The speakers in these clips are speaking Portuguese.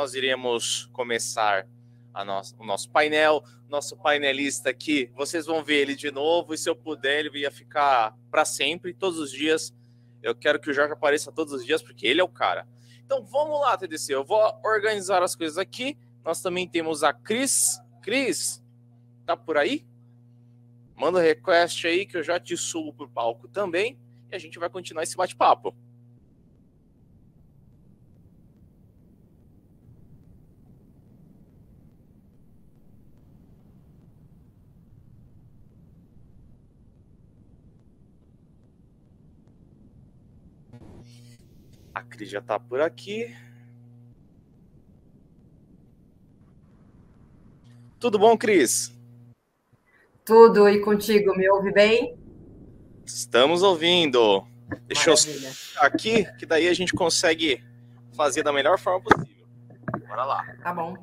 nós iremos começar o nosso painel. Nosso painelista aqui, vocês vão ver ele de novo, e se eu puder, ele ia ficar para sempre, todos os dias. Eu quero que o Jorge apareça todos os dias, porque ele é o cara. Então vamos lá, TDC, eu vou organizar as coisas aqui. Nós também temos a Cris. Cris, tá por aí? Manda request aí que eu já te subo pro palco também, e a gente vai continuar esse bate-papo. A Cris já tá por aqui. Tudo bom, Cris? Tudo, e contigo, me ouve bem? Estamos ouvindo. Deixa Maravilha. eu aqui, que daí a gente consegue fazer da melhor forma possível. Bora lá. Tá bom.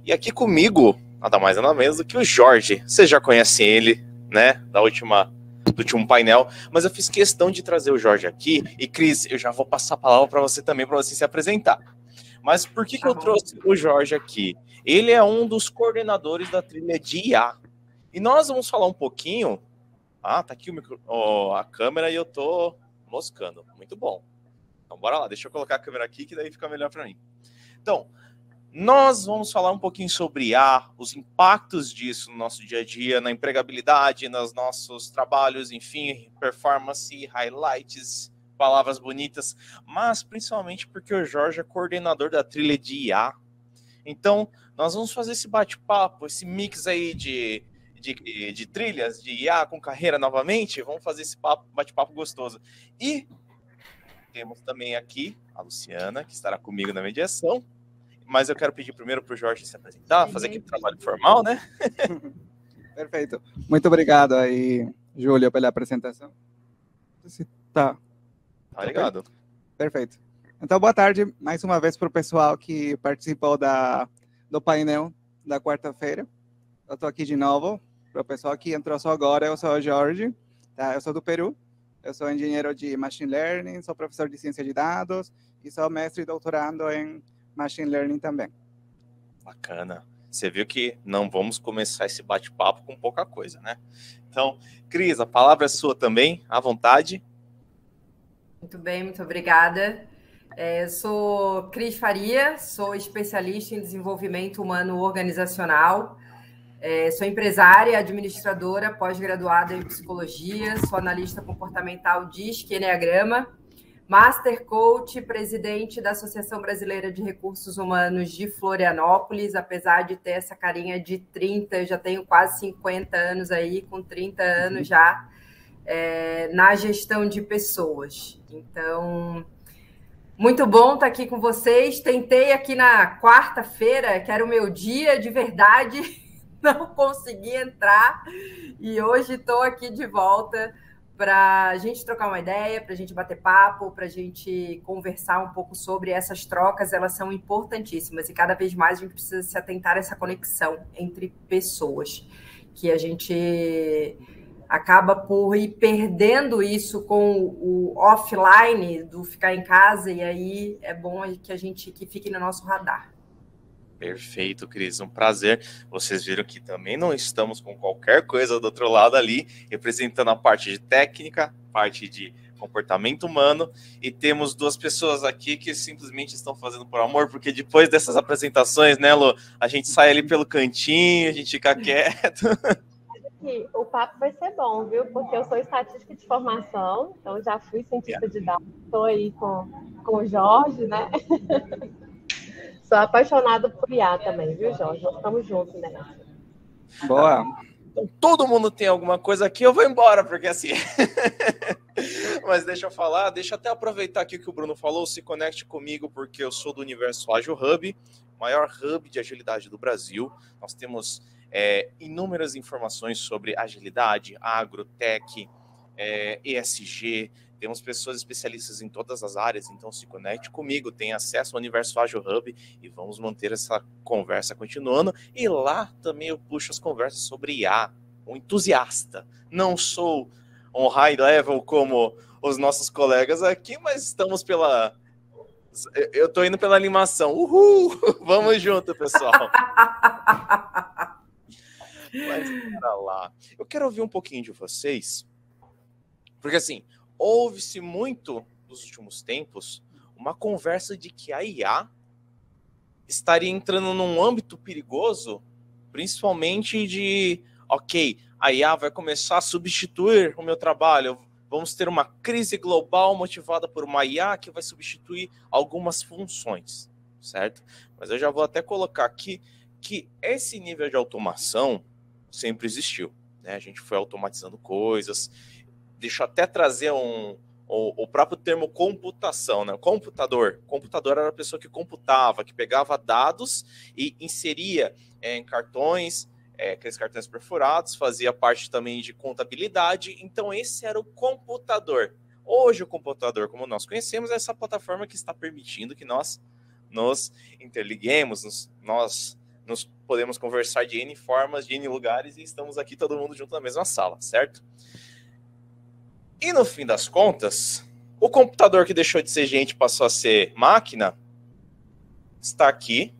E aqui comigo, nada mais nada menos do que o Jorge. Vocês já conhecem ele, né? Do último painel. Mas eu fiz questão de trazer o Jorge aqui. E, Cris, eu já vou passar a palavra para você também, para você se apresentar. Mas por que eu trouxe o Jorge aqui? Ele é um dos coordenadores da trilha de IA. E nós vamos falar um pouquinho... Ah, tá aqui a câmera e eu tô moscando. Muito bom. Então, bora lá. Deixa eu colocar a câmera aqui, que daí fica melhor para mim. Então... Nós vamos falar um pouquinho sobre IA, os impactos disso no nosso dia a dia, na empregabilidade, nos nossos trabalhos, enfim, performance, highlights, palavras bonitas, mas principalmente porque o Jorge é coordenador da trilha de IA. Então, nós vamos fazer esse bate-papo, esse mix aí de trilhas de IA com carreira novamente. Vamos fazer esse bate-papo gostoso. E temos também aqui a Luciana, que estará comigo na mediação. Mas eu quero pedir primeiro para o Jorge se apresentar, fazer aquele trabalho formal, né? Perfeito. Muito obrigado aí, Júlio, pela apresentação. Tá ligado. Perfeito. Então, boa tarde mais uma vez para o pessoal que participou do painel da quarta-feira. Eu estou aqui de novo. Para o pessoal que entrou só agora, eu sou o Jorge, tá? Eu sou do Peru. Eu sou engenheiro de Machine Learning, sou professor de ciência de dados e sou mestre e doutorando em Machine Learning também. Bacana. Você viu que não vamos começar esse bate-papo com pouca coisa, né? Então, Cris, a palavra é sua também, à vontade. Muito bem, muito obrigada. Sou Cris Faria, sou especialista em desenvolvimento humano organizacional, sou empresária, administradora, pós-graduada em psicologia, sou analista comportamental DISC, Enneagrama, Master Coach, presidente da Associação Brasileira de Recursos Humanos de Florianópolis, apesar de ter essa carinha de 30, eu já tenho quase 50 anos aí, com 30 anos já, na gestão de pessoas. Então, muito bom estar aqui com vocês. Tentei aqui na quarta-feira, que era o meu dia de verdade, não consegui entrar, e hoje estou aqui de volta para a gente trocar uma ideia, para a gente bater papo, para a gente conversar um pouco sobre essas trocas. Elas são importantíssimas e cada vez mais a gente precisa se atentar a essa conexão entre pessoas, que a gente acaba por ir perdendo isso com o offline do ficar em casa, e aí é bom que fique no nosso radar. Perfeito, Cris, um prazer. Vocês viram que também não estamos com qualquer coisa do outro lado ali, representando a parte de técnica, parte de comportamento humano, e temos duas pessoas aqui que simplesmente estão fazendo por amor, porque depois dessas apresentações, né, Lu, a gente sai ali pelo cantinho, a gente fica quieto. O papo vai ser bom, viu? Porque eu sou estatística de formação, então já fui cientista de dados, estou aí com o Jorge, né? Sou apaixonada por IA também, viu, Jorge? Nós estamos juntos, né? Boa. Então, todo mundo tem alguma coisa aqui, eu vou embora, porque assim... Mas deixa eu falar, deixa eu até aproveitar aqui o que o Bruno falou, se conecte comigo, porque eu sou do Universo Ágil Hub, maior hub de agilidade do Brasil. Nós temos inúmeras informações sobre agilidade, agro, tech, ESG, Temos pessoas especialistas em todas as áreas, então se conecte comigo, tem acesso ao Universo Ágil Hub e vamos manter essa conversa continuando. E lá também eu puxo as conversas sobre IA, um entusiasta. Não sou um high level como os nossos colegas aqui, mas estamos pela... Eu tô indo pela animação. Uhul! Vamos junto, pessoal. Mas para lá. Eu quero ouvir um pouquinho de vocês, porque assim, houve-se muito nos últimos tempos uma conversa de que a IA estaria entrando num âmbito perigoso, principalmente de, ok, a IA vai começar a substituir o meu trabalho, vamos ter uma crise global motivada por uma IA que vai substituir algumas funções, certo? Mas eu já vou até colocar aqui que esse nível de automação sempre existiu, né? A gente foi automatizando coisas. Deixa eu até trazer o próprio termo computação, né? Computador era a pessoa que computava, que pegava dados e inseria em cartões, aqueles cartões perfurados, fazia parte também de contabilidade. Então esse era o computador. Hoje o computador, como nós conhecemos, é essa plataforma que está permitindo que nós nos interliguemos, nós nos podemos conversar de N formas, de N lugares, e estamos aqui todo mundo junto na mesma sala, certo? E no fim das contas, o computador que deixou de ser gente passou a ser máquina, está aqui,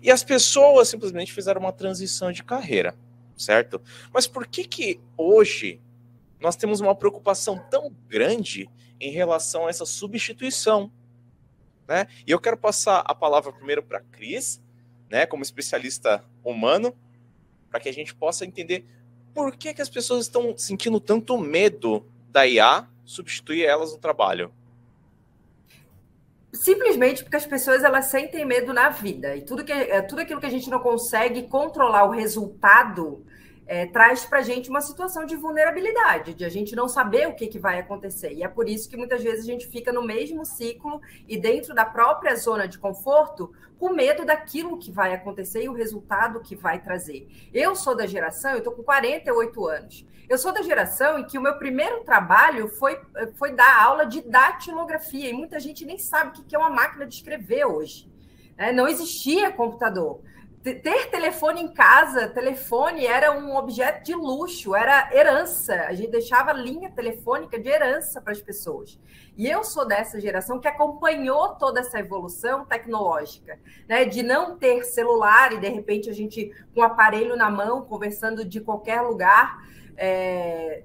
e as pessoas simplesmente fizeram uma transição de carreira, certo? Mas por que hoje nós temos uma preocupação tão grande em relação a essa substituição, né? E eu quero passar a palavra primeiro para a Cris, né, como especialista humano, para que a gente possa entender por que as pessoas estão sentindo tanto medo da IA substituir elas no trabalho. Simplesmente porque as pessoas elas sentem medo na vida. E tudo aquilo que a gente não consegue controlar o resultado traz para a gente uma situação de vulnerabilidade, de a gente não saber o que vai acontecer. E é por isso que muitas vezes a gente fica no mesmo ciclo e dentro da própria zona de conforto com medo daquilo que vai acontecer e o resultado que vai trazer. Eu sou da geração, eu estou com 48 anos, eu sou da geração em que o meu primeiro trabalho foi dar aula de datilografia, e muita gente nem sabe o que é uma máquina de escrever hoje. Não existia computador. Ter telefone em casa, telefone era um objeto de luxo, era herança. A gente deixava linha telefônica de herança para as pessoas. E eu sou dessa geração que acompanhou toda essa evolução tecnológica, né? De não ter celular e, de repente, a gente com o aparelho na mão, conversando de qualquer lugar.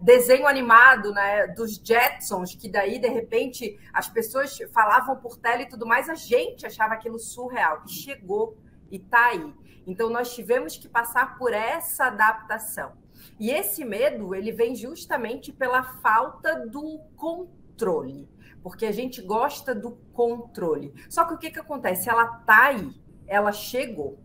Desenho animado, né, dos Jetsons, que daí, de repente, as pessoas falavam por tela e tudo mais, a gente achava aquilo surreal. E chegou e está aí. Então, nós tivemos que passar por essa adaptação. E esse medo, ele vem justamente pela falta do controle, porque a gente gosta do controle. Só que o que acontece? Ela está aí, ela chegou.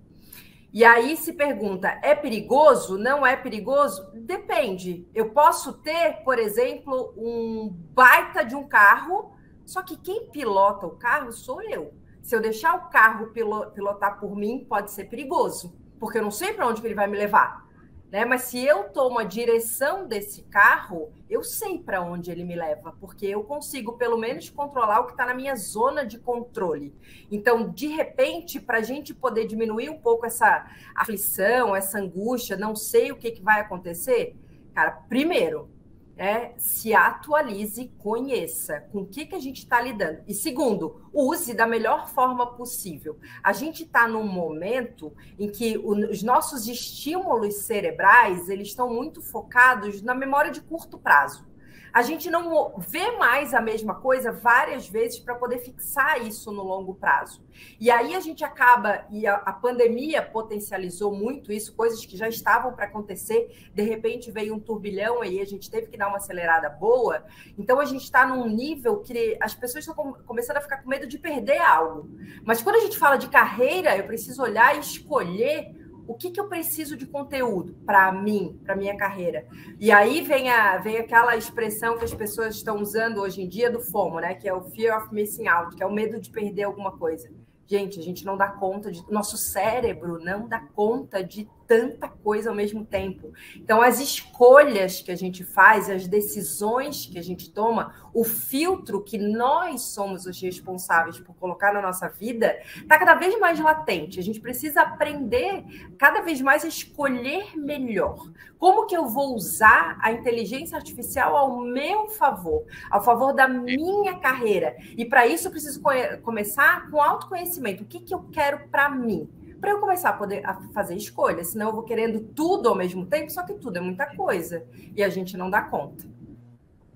E aí se pergunta, é perigoso? Não é perigoso? Depende. Eu posso ter, por exemplo, um baita de um carro, só que quem pilota o carro sou eu. Se eu deixar o carro pilotar por mim, pode ser perigoso, porque eu não sei para onde ele vai me levar, né? Mas se eu tomo a direção desse carro, eu sei para onde ele me leva, porque eu consigo, pelo menos, controlar o que está na minha zona de controle. Então, de repente, para a gente poder diminuir um pouco essa aflição, essa angústia, não sei o que vai acontecer, cara, primeiro, se atualize, conheça com o que a gente está lidando. E segundo, use da melhor forma possível. A gente está num momento em que os nossos estímulos cerebrais eles estão muito focados na memória de curto prazo. A gente não vê mais a mesma coisa várias vezes para poder fixar isso no longo prazo. E aí a gente acaba, e a pandemia potencializou muito isso, coisas que já estavam para acontecer, de repente veio um turbilhão e a gente teve que dar uma acelerada boa. Então a gente está num nível que as pessoas estão começando a ficar com medo de perder algo. Mas quando a gente fala de carreira, eu preciso olhar e escolher o que eu preciso de conteúdo para mim, para minha carreira. E aí vem aquela expressão que as pessoas estão usando hoje em dia do FOMO, né? Que é o Fear of Missing Out, que é o medo de perder alguma coisa. Gente, a gente não dá conta de... Nosso cérebro não dá conta de tanta coisa ao mesmo tempo. Então, as escolhas que a gente faz, as decisões que a gente toma, o filtro que nós somos os responsáveis por colocar na nossa vida, está cada vez mais latente. A gente precisa aprender cada vez mais a escolher melhor. Como que eu vou usar a inteligência artificial ao meu favor, ao favor da minha carreira? E para isso eu preciso começar com autoconhecimento. O que eu quero para mim? Para eu começar a fazer escolhas, senão eu vou querendo tudo ao mesmo tempo, só que tudo é muita coisa e a gente não dá conta.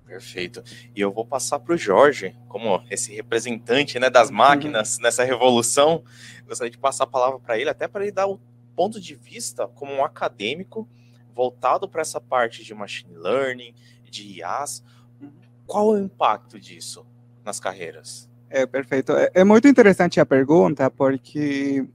Perfeito. E eu vou passar para o Jorge, como esse representante, né, das máquinas nessa revolução. Gostaria de passar a palavra para ele, até para ele dar o ponto de vista como um acadêmico voltado para essa parte de machine learning, de IAs. Qual é o impacto disso nas carreiras? Perfeito. É muito interessante a pergunta, porque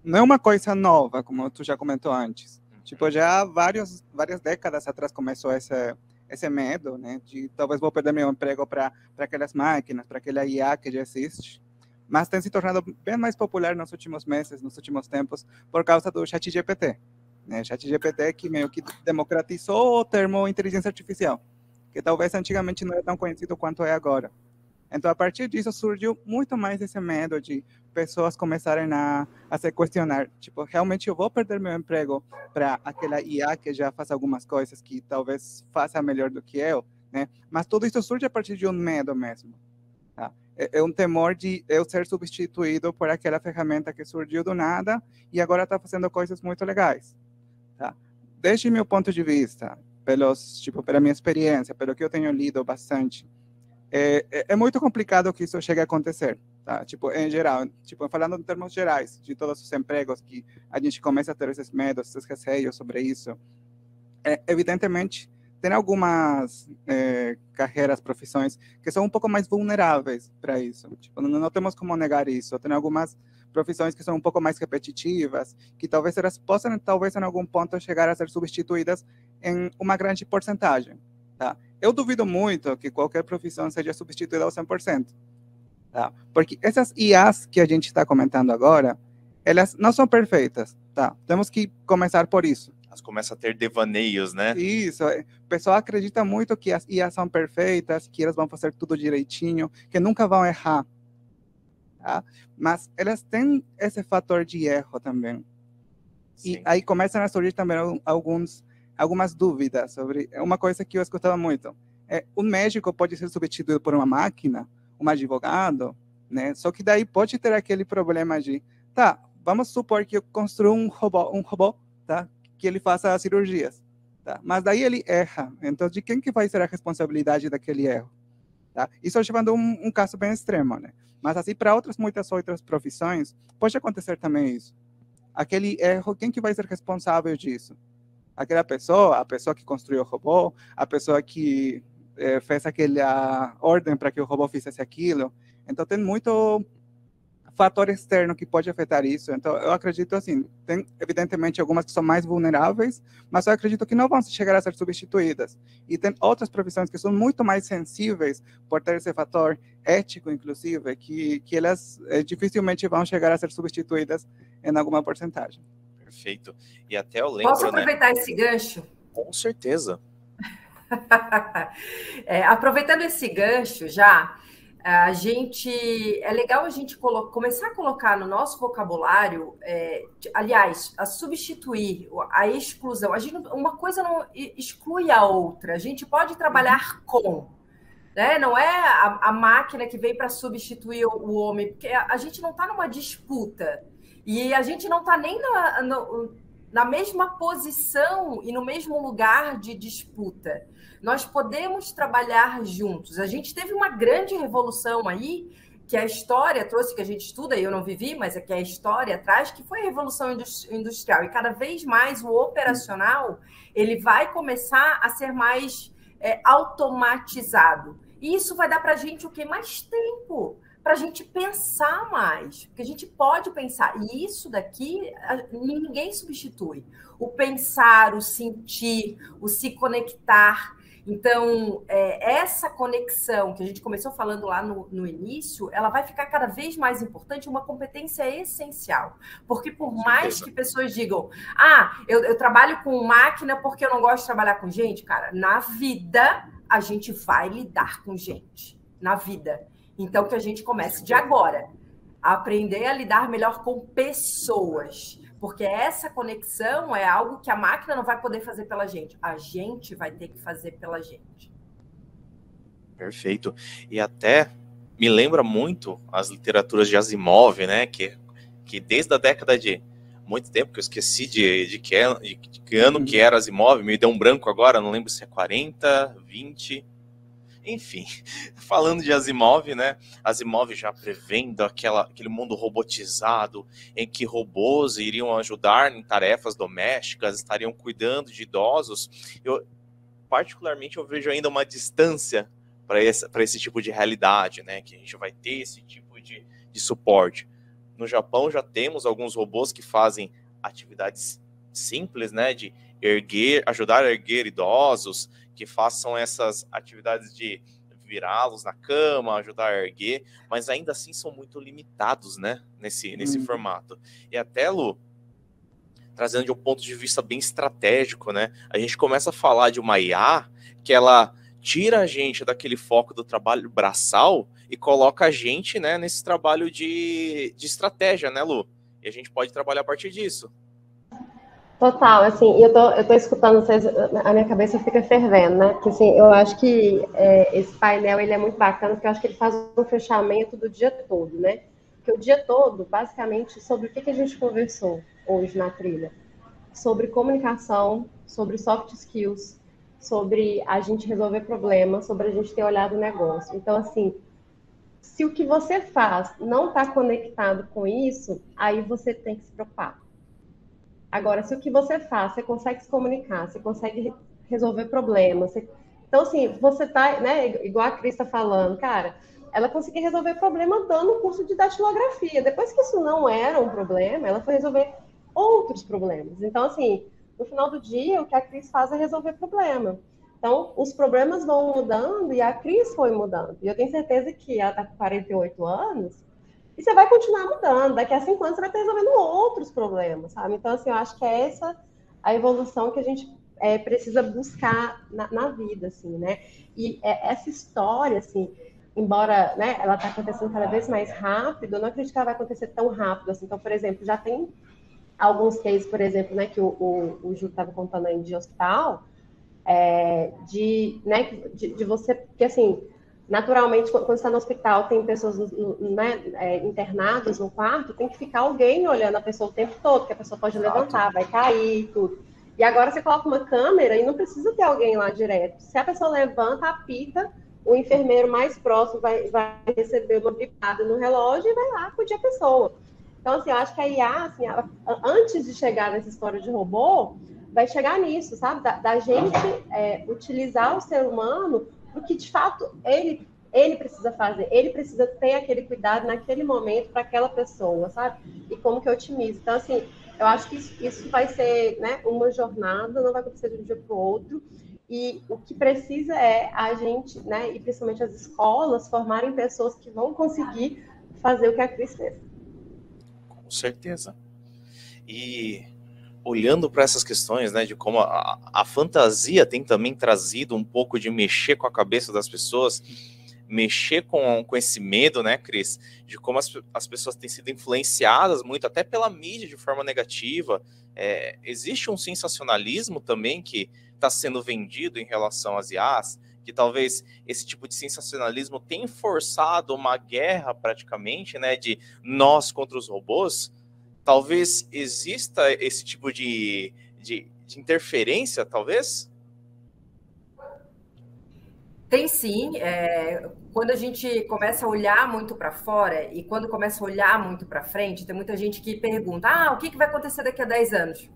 não é uma coisa nova, como tu já comentou antes. Tipo, já há várias décadas atrás começou esse medo, né, de talvez vou perder meu emprego para aquelas máquinas, para aquela IA que já existe. Mas tem se tornado bem mais popular nos últimos meses, nos últimos tempos, por causa do ChatGPT. Né? ChatGPT que meio que democratizou o termo inteligência artificial, que talvez antigamente não era tão conhecido quanto é agora. Então, a partir disso, surgiu muito mais esse medo de pessoas começarem a se questionar, tipo, realmente eu vou perder meu emprego para aquela IA que já faz algumas coisas que talvez faça melhor do que eu, né? Mas tudo isso surge a partir de um medo mesmo. Tá? É um temor de eu ser substituído por aquela ferramenta que surgiu do nada e agora está fazendo coisas muito legais. Tá? Desde meu ponto de vista, pela minha experiência, pelo que eu tenho lido bastante, é muito complicado que isso chegue a acontecer, tá? Tipo, em geral, tipo, falando em termos gerais, de todos os empregos que a gente começa a ter esses medos, esses receios sobre isso, evidentemente, tem algumas carreiras, profissões que são um pouco mais vulneráveis para isso. Tipo, não temos como negar isso. Tem algumas profissões que são um pouco mais repetitivas, que talvez elas possam, talvez em algum ponto, chegar a ser substituídas em uma grande porcentagem, tá? Eu duvido muito que qualquer profissão seja substituída ao 100%. Tá? Porque essas IAs que a gente está comentando agora, elas não são perfeitas. Tá? Temos que começar por isso. Elas começam a ter devaneios, né? Isso. O pessoal acredita muito que as IAs são perfeitas, que elas vão fazer tudo direitinho, que nunca vão errar. Tá? Mas elas têm esse fator de erro também. Sim. E aí começam a surgir também algumas dúvidas sobre uma coisa que eu escutava muito. Um médico pode ser substituído por uma máquina, um advogado, né? Só que daí pode ter aquele problema de, tá, vamos supor que eu construo um robô, tá, que ele faça cirurgias, tá? Mas daí ele erra. Então, de quem que vai ser a responsabilidade daquele erro? Tá? Isso levando um caso bem extremo, né? Mas assim, para muitas outras profissões, pode acontecer também isso. Aquele erro, quem que vai ser responsável disso? Aquela pessoa, a pessoa que construiu o robô, a pessoa que fez aquela ordem para que o robô fizesse aquilo. Então, tem muito fator externo que pode afetar isso. Então, eu acredito assim, tem evidentemente algumas que são mais vulneráveis, mas eu acredito que não vão chegar a ser substituídas. E tem outras profissões que são muito mais sensíveis por ter esse fator ético, inclusive, que elas dificilmente vão chegar a ser substituídas em alguma porcentagem. Perfeito. E até eu lembro, Posso aproveitar esse gancho? Com certeza. Aproveitando esse gancho já, é legal a gente começar a colocar no nosso vocabulário, aliás, a substituir, a exclusão. Uma coisa não exclui a outra. A gente pode trabalhar com, né? Não é a máquina que veio para substituir o homem, porque a gente não está numa disputa. E a gente não está nem na mesma posição e no mesmo lugar de disputa. Nós podemos trabalhar juntos. A gente teve uma grande revolução aí, que a história trouxe, que a gente estuda, e eu não vivi, mas é que a história traz, que foi a Revolução Industrial. E cada vez mais o operacional ele vai começar a ser mais automatizado. E isso vai dar para a gente o quê? Mais tempo. Para a gente pensar mais, porque a gente pode pensar, e isso daqui ninguém substitui. O pensar, o sentir, o se conectar. Então, essa conexão que a gente começou falando lá no início, ela vai ficar cada vez mais importante, uma competência essencial. Porque por mais que pessoas digam, eu trabalho com máquina porque eu não gosto de trabalhar com gente, cara, na vida a gente vai lidar com gente. Na vida. Então, que a gente comece de agora a aprender a lidar melhor com pessoas. Porque essa conexão é algo que a máquina não vai poder fazer pela gente. A gente vai ter que fazer pela gente. Perfeito. E até me lembra muito as literaturas de Asimov, né? Que desde a década de muito tempo, que eu esqueci de que ano que era Asimov, me deu um branco agora, não lembro se é 40, 20... Enfim, falando de Asimov, né? Asimov já prevendo aquele mundo robotizado em que robôs iriam ajudar em tarefas domésticas, estariam cuidando de idosos. Particularmente, eu vejo ainda uma distância para esse tipo de realidade, né? Que a gente vai ter esse tipo de suporte. No Japão já temos alguns robôs que fazem atividades simples, né? De ajudar a erguer idosos, que façam essas atividades de virá-los na cama, ajudar a erguer, mas ainda assim são muito limitados, né, nesse formato. E até, Lu, trazendo de um ponto de vista bem estratégico, né, a gente começa a falar de uma IA que ela tira a gente daquele foco do trabalho braçal e coloca a gente, né, nesse trabalho de estratégia, né, Lu? E a gente pode trabalhar a partir disso. Total, assim, eu tô escutando vocês, a minha cabeça fica fervendo, né? Porque, assim, eu acho que esse painel, ele é muito bacana, porque eu acho que ele faz um fechamento do dia todo, né? Porque o dia todo, basicamente, sobre o que a gente conversou hoje na trilha? Sobre comunicação, sobre soft skills, sobre a gente resolver problemas, sobre a gente ter olhado o negócio. Então, assim, se o que você faz não está conectado com isso, aí você tem que se preocupar. Agora, se o que você faz, você consegue se comunicar, você consegue resolver problemas. Então, assim, você tá, né, igual a Cris está falando, cara, ela conseguia resolver problema dando um curso de datilografia. Depois que isso não era um problema, ela foi resolver outros problemas. Então, assim, no final do dia, o que a Cris faz é resolver problema. Então, os problemas vão mudando e a Cris foi mudando. E eu tenho certeza que ela está com 48 anos, e você vai continuar mudando. Daqui a 5 anos você vai estar resolvendo outros problemas, sabe? Então, assim, eu acho que é essa a evolução que a gente precisa buscar na vida, assim, né? E essa história, assim, embora, né, ela está acontecendo cada vez mais rápido, eu não acredito que ela vai acontecer tão rápido, assim. Então, por exemplo, já tem alguns cases, por exemplo, né, que o Ju estava contando aí de hospital, de você... Porque, assim... Naturalmente, quando você está no hospital, tem pessoas internadas no quarto, tem que ficar alguém olhando a pessoa o tempo todo, porque a pessoa pode levantar, vai cair, tudo. E agora você coloca uma câmera e não precisa ter alguém lá direto. Se a pessoa levanta, apita, o enfermeiro mais próximo vai receber uma bipada no relógio e vai lá acudir a pessoa. Então, assim, eu acho que a IA, assim, antes de chegar nessa história de robô, vai chegar nisso, sabe? Da gente utilizar o ser humano o que, de fato, ele precisa fazer. Ele precisa ter aquele cuidado naquele momento para aquela pessoa, sabe? E como que eu otimizo. Então, assim, eu acho que isso vai ser, né, uma jornada, não vai acontecer de um dia para o outro. E o que precisa é a gente, né, e principalmente as escolas, formarem pessoas que vão conseguir fazer o que a Cris fez. Com certeza. E... olhando para essas questões, né, de como a fantasia tem também trazido um pouco de mexer com a cabeça das pessoas, mexer com esse medo, né, Cris, de como as pessoas têm sido influenciadas muito, até pela mídia, de forma negativa. Existe um sensacionalismo também que está sendo vendido em relação às IAs, que talvez esse tipo de sensacionalismo tenha forçado uma guerra praticamente, né, de nós contra os robôs. Talvez exista esse tipo de interferência, talvez? Tem sim. Quando a gente começa a olhar muito para fora e quando começa a olhar muito para frente, tem muita gente que pergunta, o que vai acontecer daqui a 10 anos?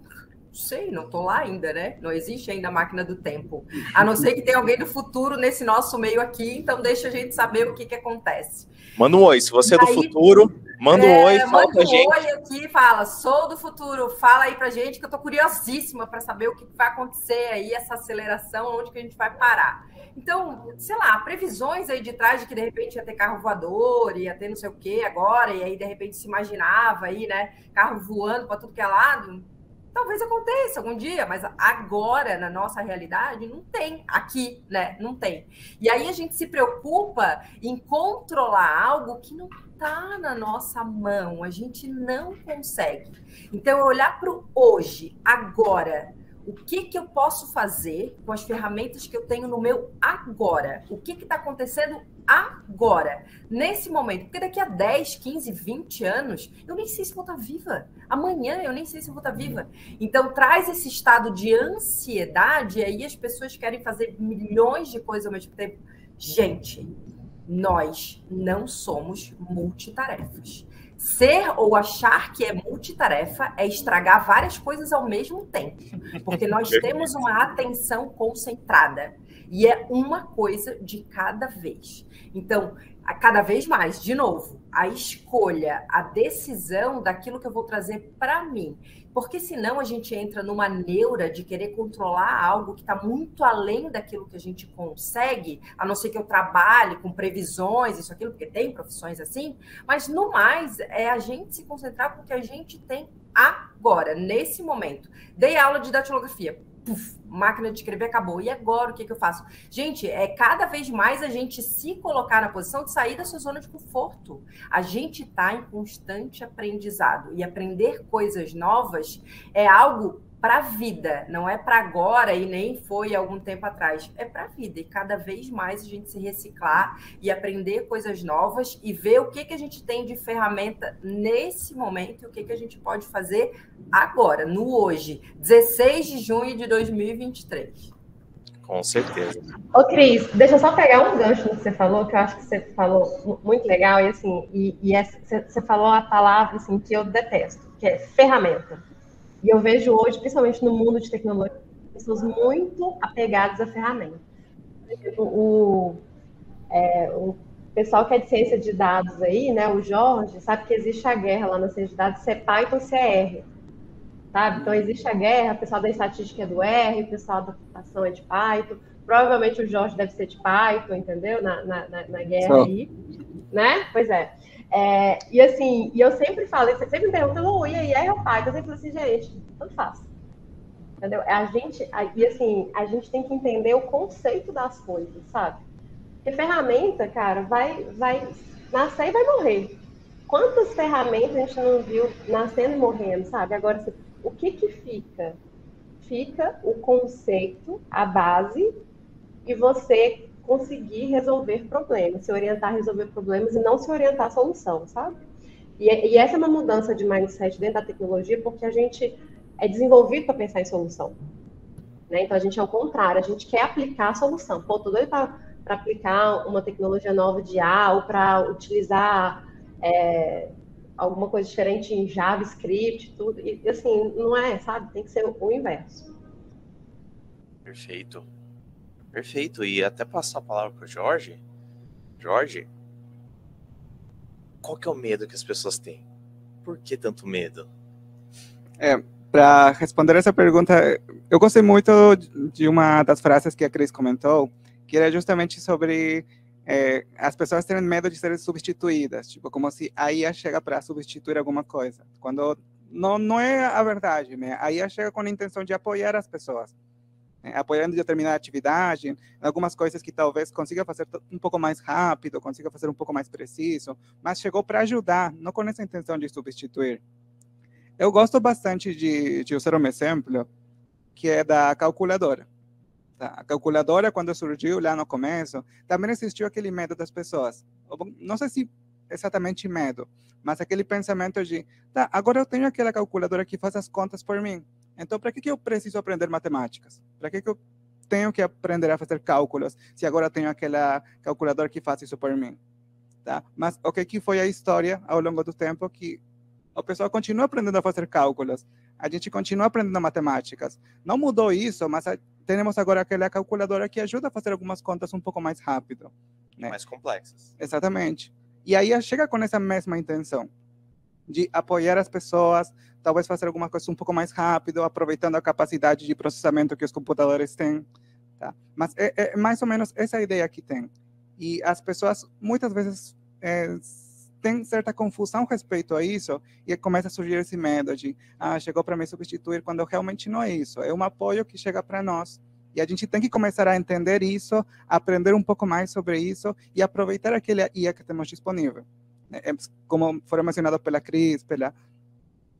Não sei, não estou lá ainda, né? Não existe ainda a máquina do tempo. A não ser que tenha alguém do futuro nesse nosso meio aqui, então deixa a gente saber o que acontece. Manda um oi, se você é do futuro, Manda um oi, fala manda pra um gente. oi aqui, fala, sou do futuro, fala aí pra gente que eu tô curiosíssima para saber o que vai acontecer aí, essa aceleração, onde que a gente vai parar. Então, sei lá, previsões aí de trás de que de repente ia ter carro voador, ia ter não sei o que agora, e aí de repente se imaginava aí, né, carro voando para tudo que é lado. Talvez aconteça algum dia, mas agora, na nossa realidade, não tem aqui, né? Não tem. E aí a gente se preocupa em controlar algo que não está na nossa mão, a gente não consegue. Então, olhar para o hoje, agora, o que eu posso fazer com as ferramentas que eu tenho no meu agora? O que está acontecendo agora, nesse momento? Porque daqui a 10, 15, 20 anos, eu nem sei se vou estar viva. Amanhã eu nem sei se vou estar viva. Então, traz esse estado de ansiedade, e aí as pessoas querem fazer milhões de coisas ao mesmo tempo. Gente, nós não somos multitarefas. Ser ou achar que é multitarefa é estragar várias coisas ao mesmo tempo, porque nós temos uma atenção concentrada e é uma coisa de cada vez. Então, a cada vez mais, de novo, a escolha, a decisão daquilo que eu vou trazer para mim. Porque senão a gente entra numa neura de querer controlar algo que está muito além daquilo que a gente consegue, a não ser que eu trabalhe com previsões, isso, aquilo, porque tem profissões assim, mas no mais é a gente se concentrar com o que a gente tem agora, nesse momento. Dei aula de datilografia. Puf, máquina de escrever acabou. E agora o que eu faço? Gente, é cada vez mais a gente se colocar na posição de sair da sua zona de conforto. A gente está em constante aprendizado. E aprender coisas novas é algo para a vida. Não é para agora e nem foi algum tempo atrás. É para a vida. E cada vez mais a gente se reciclar e aprender coisas novas e ver o que a gente tem de ferramenta nesse momento e o que a gente pode fazer agora, no hoje, 16 de junho de 2023. Com certeza. Ô, Cris, deixa eu só pegar um gancho no que você falou, que eu acho que você falou muito legal, e assim, você falou a palavra assim, que eu detesto, que é ferramenta. E eu vejo hoje, principalmente no mundo de tecnologia, pessoas muito apegadas à ferramenta. O pessoal que é de ciência de dados aí, né, o Jorge, sabe que existe a guerra lá na ciência de dados, se é Python ou se é R. Sabe? Então, existe a guerra, o pessoal da estatística é do R, o pessoal da computação é de Python. Provavelmente o Jorge deve ser de Python, entendeu? Na guerra aí. Né? Pois é. E assim, eu sempre falo, você sempre me pergunta, e aí, R ou Python? Eu sempre falo assim, gente, tanto faz. Entendeu? A gente tem que entender o conceito das coisas, sabe? Porque ferramenta, cara, vai nascer e vai morrer. Quantas ferramentas a gente não viu nascendo e morrendo, sabe? Agora, o que fica? Fica o conceito, a base, e você conseguir resolver problemas, se orientar a resolver problemas e não se orientar à solução, sabe? E essa é uma mudança de mindset dentro da tecnologia, porque a gente é desenvolvido para pensar em solução. Né? Então, a gente é o contrário, a gente quer aplicar a solução. Pô, tô doido para aplicar uma tecnologia nova de IA ou para utilizar alguma coisa diferente em JavaScript, tudo. E assim, não é, sabe? Tem que ser o inverso. Perfeito. Perfeito. E até passar a palavra para o Jorge. Jorge, qual que é o medo que as pessoas têm? Por que tanto medo? Para responder essa pergunta, eu gostei muito de uma das frases que a Cris comentou, que era justamente sobre as pessoas terem medo de serem substituídas, tipo, como se a IA chega para substituir alguma coisa, quando não é a verdade, né? A IA chega com a intenção de apoiar as pessoas, né? Apoiando determinada atividade, algumas coisas que talvez consiga fazer um pouco mais rápido, consiga fazer um pouco mais preciso, mas chegou para ajudar, não com essa intenção de substituir. Eu gosto bastante de usar um exemplo, que é da calculadora. A calculadora, quando surgiu lá no começo, também existiu aquele medo das pessoas. Não sei se exatamente medo, mas aquele pensamento de, tá, agora eu tenho aquela calculadora que faz as contas por mim. Então, para que eu preciso aprender matemáticas? Para que eu tenho que aprender a fazer cálculos se agora tenho aquela calculadora que faz isso por mim? Tá? Mas o que foi a história ao longo do tempo que o pessoal continua aprendendo a fazer cálculos, a gente continua aprendendo matemáticas. Não mudou isso, mas temos agora aquela calculadora que ajuda a fazer algumas contas um pouco mais rápido. Né? Mais complexas. Exatamente. E aí chega com essa mesma intenção. de apoiar as pessoas, talvez fazer alguma coisa um pouco mais rápido, aproveitando a capacidade de processamento que os computadores têm. Tá? Mas é mais ou menos essa ideia que tem. E as pessoas, muitas vezes, têm certa confusão a respeito a isso, e começa a surgir esse medo de, chegou para me substituir, quando realmente não é isso. É um apoio que chega para nós. E a gente tem que começar a entender isso, aprender um pouco mais sobre isso, e aproveitar aquele IA que temos disponível. Como foi mencionado pela Cris, pela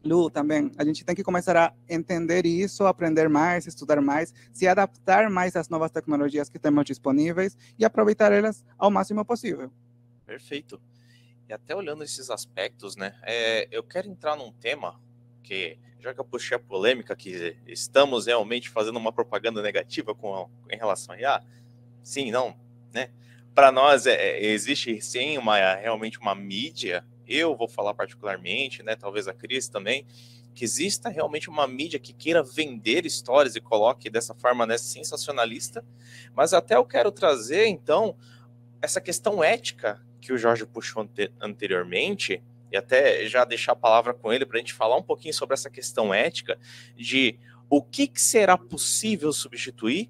Lu também, a gente tem que começar a entender isso, aprender mais, estudar mais, se adaptar mais às novas tecnologias que temos disponíveis e aproveitar elas ao máximo possível. Perfeito. E até olhando esses aspectos, né, eu quero entrar num tema que, já que eu puxei a polêmica, que estamos realmente fazendo uma propaganda negativa em relação a IA, sim, não, né? Para nós, existe sim realmente uma mídia, eu vou falar particularmente, né, talvez a Cris também, que exista realmente uma mídia que queira vender histórias e coloque dessa forma, né, sensacionalista, mas até eu quero trazer, então, essa questão ética que o Jorge puxou anteriormente, e até já deixar a palavra com ele para a gente falar um pouquinho sobre essa questão ética de o que será possível substituir,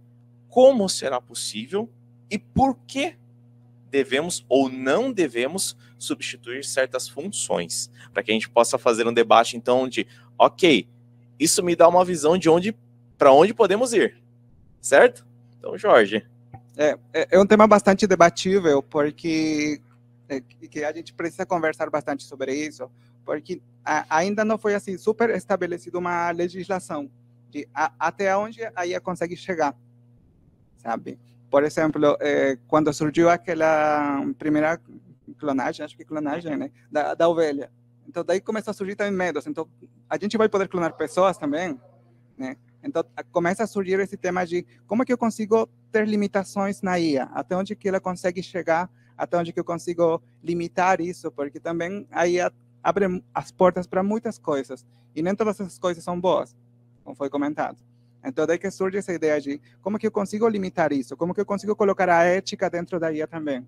como será possível e por que devemos ou não devemos substituir certas funções, para que a gente possa fazer um debate, então, de, ok, isso me dá uma visão de para onde podemos ir, certo? Então, Jorge. É um tema bastante debatível, porque que a gente precisa conversar bastante sobre isso, porque ainda não foi assim super estabelecido uma legislação de até onde a IA consegue chegar, sabe? Por exemplo, quando surgiu aquela primeira clonagem, acho que clonagem, né, da ovelha. Então, daí começou a surgir também medos. Então, a gente vai poder clonar pessoas também, né? Então, começa a surgir esse tema de como que eu consigo ter limitações na IA, até onde que ela consegue chegar, até onde que eu consigo limitar isso, porque também a IA abre as portas para muitas coisas, e nem todas essas coisas são boas, como foi comentado. Então, daí que surge essa ideia de como que eu consigo limitar isso, como que eu consigo colocar a ética dentro da IA também,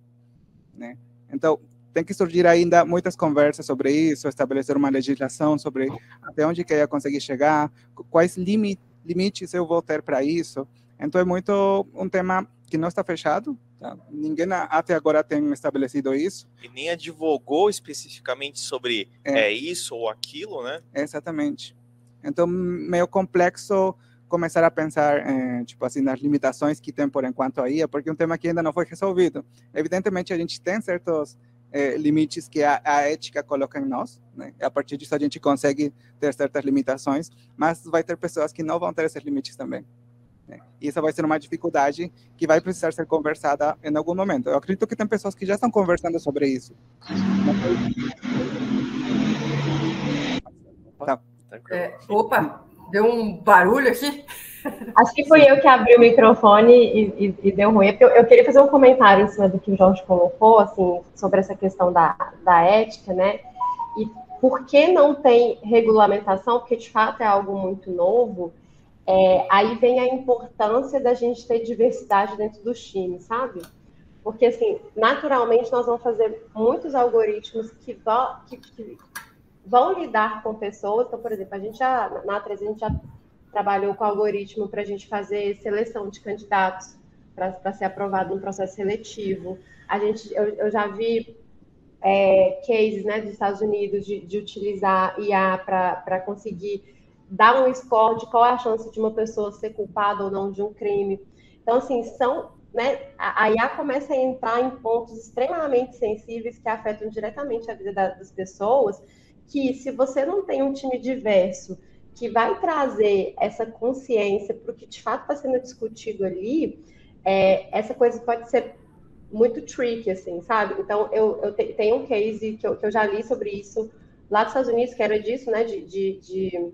né? Então, tem que surgir ainda muitas conversas sobre isso, estabelecer uma legislação sobre até onde que a IA consegue chegar, quais limites eu vou ter para isso. Então, é muito um tema que não está fechado, tá? Ninguém até agora tem estabelecido isso. E nem advogou especificamente sobre isso ou aquilo, né? Exatamente. Então, meio complexo começar a pensar, tipo assim, nas limitações que tem por enquanto a IA, porque é um tema que ainda não foi resolvido. Evidentemente, a gente tem certos limites que a ética coloca em nós, né? A partir disso, a gente consegue ter certas limitações, mas vai ter pessoas que não vão ter esses limites também, né? E isso vai ser uma dificuldade que vai precisar ser conversada em algum momento. Eu acredito que tem pessoas que já estão conversando sobre isso. Tá. Opa! Deu um barulho aqui? Acho que fui eu que abri o microfone e deu ruim. É porque eu queria fazer um comentário em cima do que o Jorge colocou, assim, sobre essa questão da ética, né? E por que não tem regulamentação? Porque, de fato, é algo muito novo. Aí vem a importância da gente ter diversidade dentro dos times, sabe? Porque, assim, naturalmente, nós vamos fazer muitos algoritmos que vão lidar com pessoas. Então, por exemplo, na A3 a gente já trabalhou com algoritmo para a gente fazer seleção de candidatos para ser aprovado no processo seletivo. Eu já vi cases, né, dos Estados Unidos de utilizar IA para conseguir dar um score de qual é a chance de uma pessoa ser culpada ou não de um crime. Então, assim, né, a IA começa a entrar em pontos extremamente sensíveis que afetam diretamente a vida das pessoas, que se você não tem um time diverso que vai trazer essa consciência para o que de fato está sendo discutido ali, essa coisa pode ser muito tricky, assim, sabe? Então, eu tenho um case que eu já li sobre isso lá dos Estados Unidos, que era disso, né, de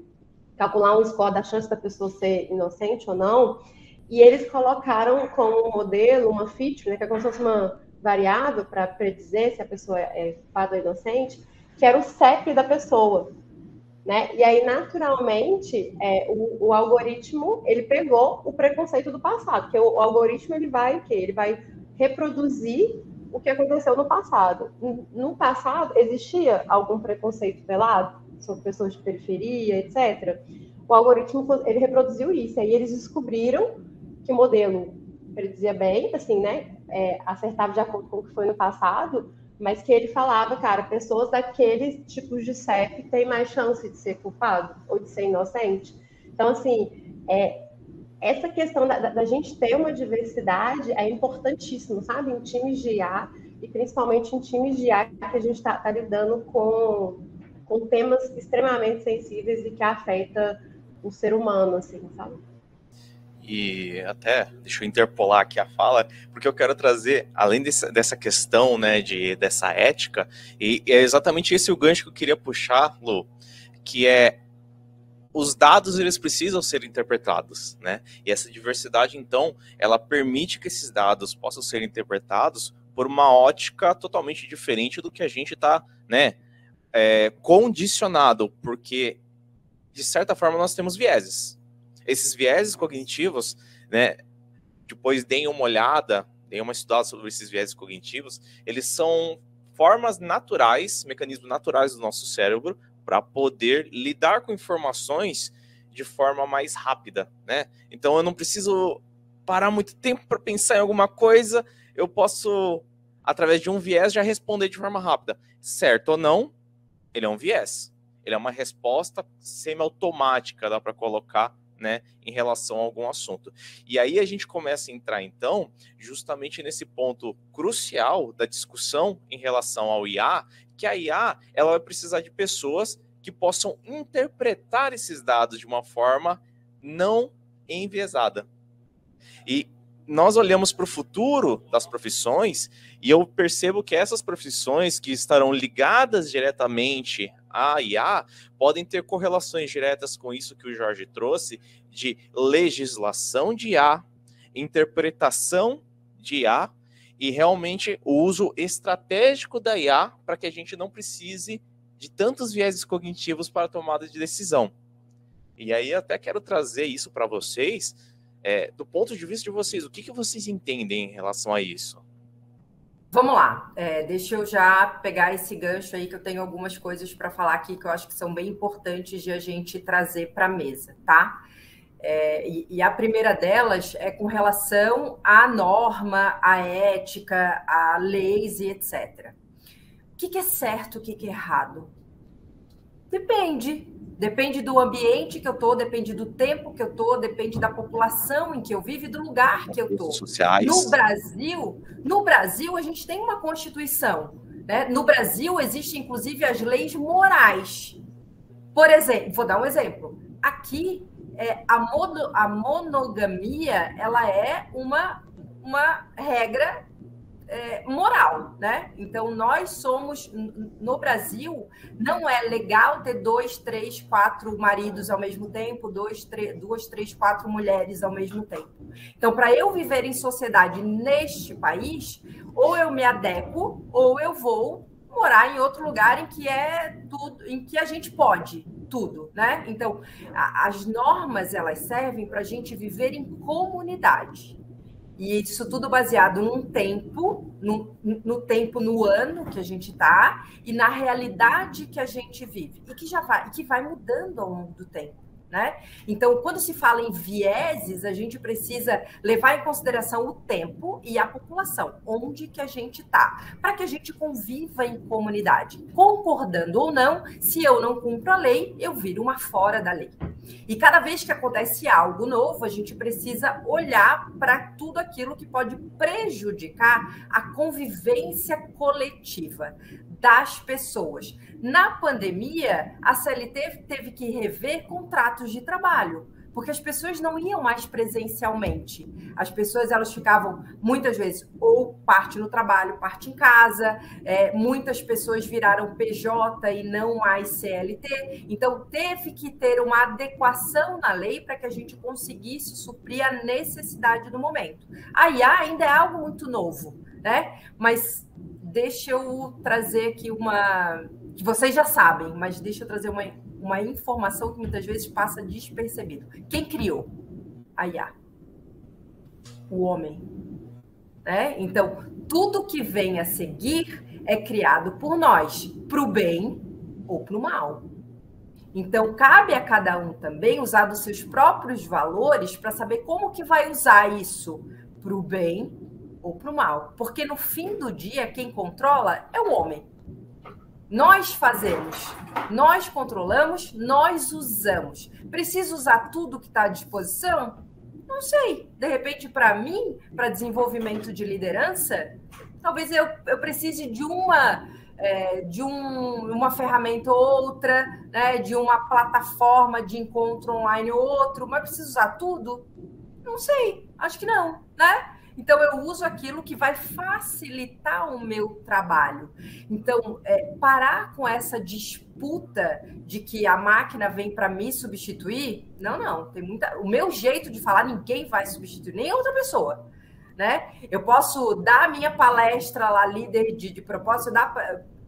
calcular um score da chance da pessoa ser inocente ou não, e eles colocaram como modelo uma feature, né, que é como se fosse uma variável para predizer se a pessoa é culpada ou inocente, que era o CEP da pessoa, né? E aí, naturalmente, o algoritmo, ele pegou o preconceito do passado, porque o algoritmo, ele vai reproduzir o que aconteceu no passado. No passado, existia algum preconceito velado sobre pessoas de periferia, etc. O algoritmo, ele reproduziu isso, aí eles descobriram que o modelo predizia bem, assim, né, acertava de acordo com o que foi no passado, mas que ele falava, cara, pessoas daqueles tipos de CEP têm mais chance de ser culpado ou de ser inocente. Então, assim, essa questão da gente ter uma diversidade é importantíssimo, sabe? Em times de IA, e principalmente em times de IA que a gente está lidando com temas extremamente sensíveis e que afeta o ser humano, assim, sabe? E até, deixa eu interpolar aqui a fala, porque eu quero trazer, além dessa questão, né, dessa ética, e é exatamente esse o gancho que eu queria puxar, Lu, que é os dados, eles precisam ser interpretados, né? E essa diversidade, então, ela permite que esses dados possam ser interpretados por uma ótica totalmente diferente do que a gente está, né, condicionado, porque, de certa forma, nós temos vieses. Esses vieses cognitivos, né, depois deem uma olhada, deem uma estudada sobre esses vieses cognitivos, eles são formas naturais, mecanismos naturais do nosso cérebro para poder lidar com informações de forma mais rápida, né? Então eu não preciso parar muito tempo para pensar em alguma coisa, eu posso, através de um viés, já responder de forma rápida. Certo ou não, ele é um viés. Ele é uma resposta semi-automática, dá para colocar, né, em relação a algum assunto. E aí a gente começa a entrar, então, justamente nesse ponto crucial da discussão em relação ao IA, que a IA, ela vai precisar de pessoas que possam interpretar esses dados de uma forma não enviesada. E nós olhamos para o futuro das profissões e eu percebo que essas profissões que estarão ligadas diretamente à IA podem ter correlações diretas com isso que o Jorge trouxe, de legislação de IA, interpretação de IA e realmente o uso estratégico da IA para que a gente não precise de tantos vieses cognitivos para a tomada de decisão. E aí eu até quero trazer isso para vocês, do ponto de vista de vocês, o que vocês entendem em relação a isso? Vamos lá, deixa eu já pegar esse gancho aí, que eu tenho algumas coisas para falar aqui que eu acho que são bem importantes de a gente trazer para a mesa, tá? E a primeira delas é com relação à norma, à ética, a leis e etc. O que é certo, o que é errado? Depende do ambiente que eu estou, depende do tempo que eu estou, depende da população em que eu vivo e do lugar que eu estou. No Brasil, a gente tem uma Constituição, né? No Brasil, existem, inclusive, as leis morais. Por exemplo, vou dar um exemplo. Aqui, a monogamia, ela é uma regra moral, né? Então, nós somos, no Brasil, não é legal ter 2, 3, 4 maridos ao mesmo tempo, 2, 3, 4 mulheres ao mesmo tempo. Então, para eu viver em sociedade neste país, ou eu me adequo, ou eu vou morar em outro lugar em que em que a gente pode tudo, né? Então, as normas, elas servem para a gente viver em comunidade. E isso tudo baseado num tempo, no ano que a gente está e na realidade que a gente vive. E que vai mudando ao longo do tempo, né? Então, quando se fala em vieses, a gente precisa levar em consideração o tempo e a população, onde que a gente está, para que a gente conviva em comunidade. Concordando ou não, se eu não cumpro a lei, eu viro uma fora da lei. E cada vez que acontece algo novo, a gente precisa olhar para tudo aquilo que pode prejudicar a convivência coletiva das pessoas. Na pandemia, a CLT teve que rever contratos de trabalho, porque as pessoas não iam mais presencialmente. As pessoas, elas ficavam, muitas vezes, ou parte no trabalho, parte em casa. Muitas pessoas viraram PJ e não mais CLT. Então, teve que ter uma adequação na lei para que a gente conseguisse suprir a necessidade do momento. A IA ainda é algo muito novo, né? Mas deixa eu trazer aqui que vocês já sabem, mas deixa eu trazer uma informação que muitas vezes passa despercebido. Quem criou a IA? O homem. né? Então, tudo que vem a seguir é criado por nós, para o bem ou para o mal. Então, cabe a cada um também usar dos seus próprios valores para saber como que vai usar isso para o bem ou para o mal. Porque, no fim do dia, quem controla é o homem. Nós fazemos, nós controlamos, nós usamos. Preciso usar tudo que está à disposição? Não sei. De repente, para mim, para desenvolvimento de liderança, talvez eu precise de uma ferramenta ou outra, né, de uma plataforma de encontro online ou outro, mas preciso usar tudo? Não sei, acho que não, né? Então, eu uso aquilo que vai facilitar o meu trabalho. Então, parar com essa disputa de que a máquina vem para me substituir, não. O meu jeito de falar, ninguém vai substituir, nem outra pessoa, né? Eu posso dar a minha palestra lá, líder de propósito,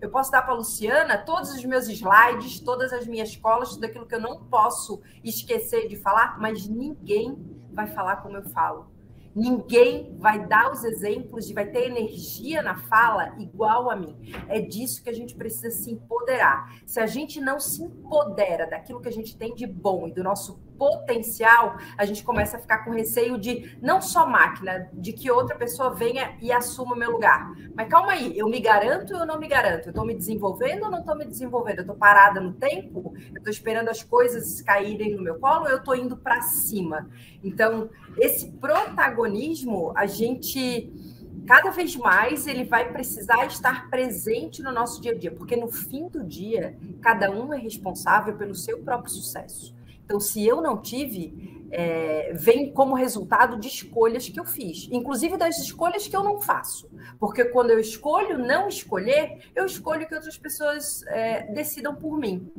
eu posso dar para a Luciana todos os meus slides, todas as minhas colas, tudo aquilo que eu não posso esquecer de falar, mas ninguém vai falar como eu falo. Ninguém vai dar os exemplos e vai ter energia na fala igual a mim. É disso que a gente precisa se empoderar. Se a gente não se empodera daquilo que a gente tem de bom e do nosso potencial, a gente começa a ficar com receio de não só máquina, de que outra pessoa venha e assuma o meu lugar. Mas calma aí, eu me garanto ou eu não me garanto? Eu estou me desenvolvendo ou não estou me desenvolvendo? Eu estou parada no tempo? Eu estou esperando as coisas caírem no meu colo ou eu estou indo para cima? Então, esse protagonismo, a gente, cada vez mais, ele vai precisar estar presente no nosso dia a dia, porque no fim do dia, cada um é responsável pelo seu próprio sucesso. Então, se eu não tive, vem como resultado de escolhas que eu fiz, inclusive das escolhas que eu não faço. Porque quando eu escolho não escolher, eu escolho que outras pessoas decidam por mim.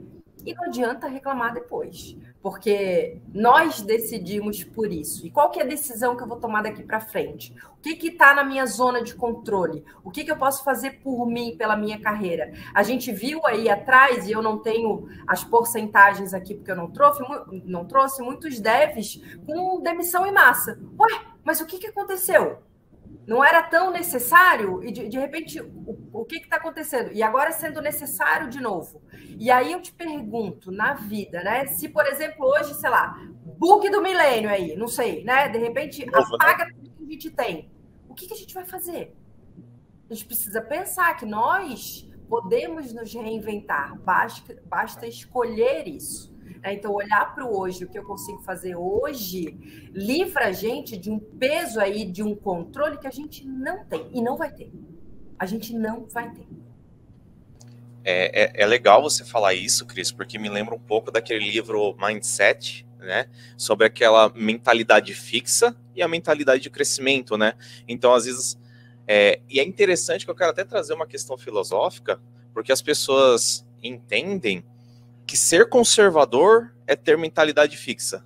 E não adianta reclamar depois, porque nós decidimos por isso. E qual que é a decisão que eu vou tomar daqui para frente? O que está na minha zona de controle? O que eu posso fazer por mim, pela minha carreira? A gente viu aí atrás, e eu não tenho as porcentagens aqui porque eu não trouxe muitos devs com demissão em massa. Ué, mas o que aconteceu? Não era tão necessário e, de repente, o que está acontecendo? E agora sendo necessário de novo. E aí eu te pergunto, na vida, né? Se, por exemplo, hoje, sei lá, bug do milênio aí, não sei, né? De repente, apaga tudo que a gente tem. O que a gente vai fazer? A gente precisa pensar que nós podemos nos reinventar. Basta escolher isso. Então, olhar para o hoje, o que eu consigo fazer hoje, livra a gente de um peso aí, de um controle que a gente não tem e não vai ter. A gente não vai ter. É legal você falar isso, Cris, porque me lembra um pouco daquele livro Mindset, né? Sobre aquela mentalidade fixa e a mentalidade de crescimento, né? Então, às vezes, e é interessante que eu quero até trazer uma questão filosófica, porque as pessoas entendem que ser conservador é ter mentalidade fixa.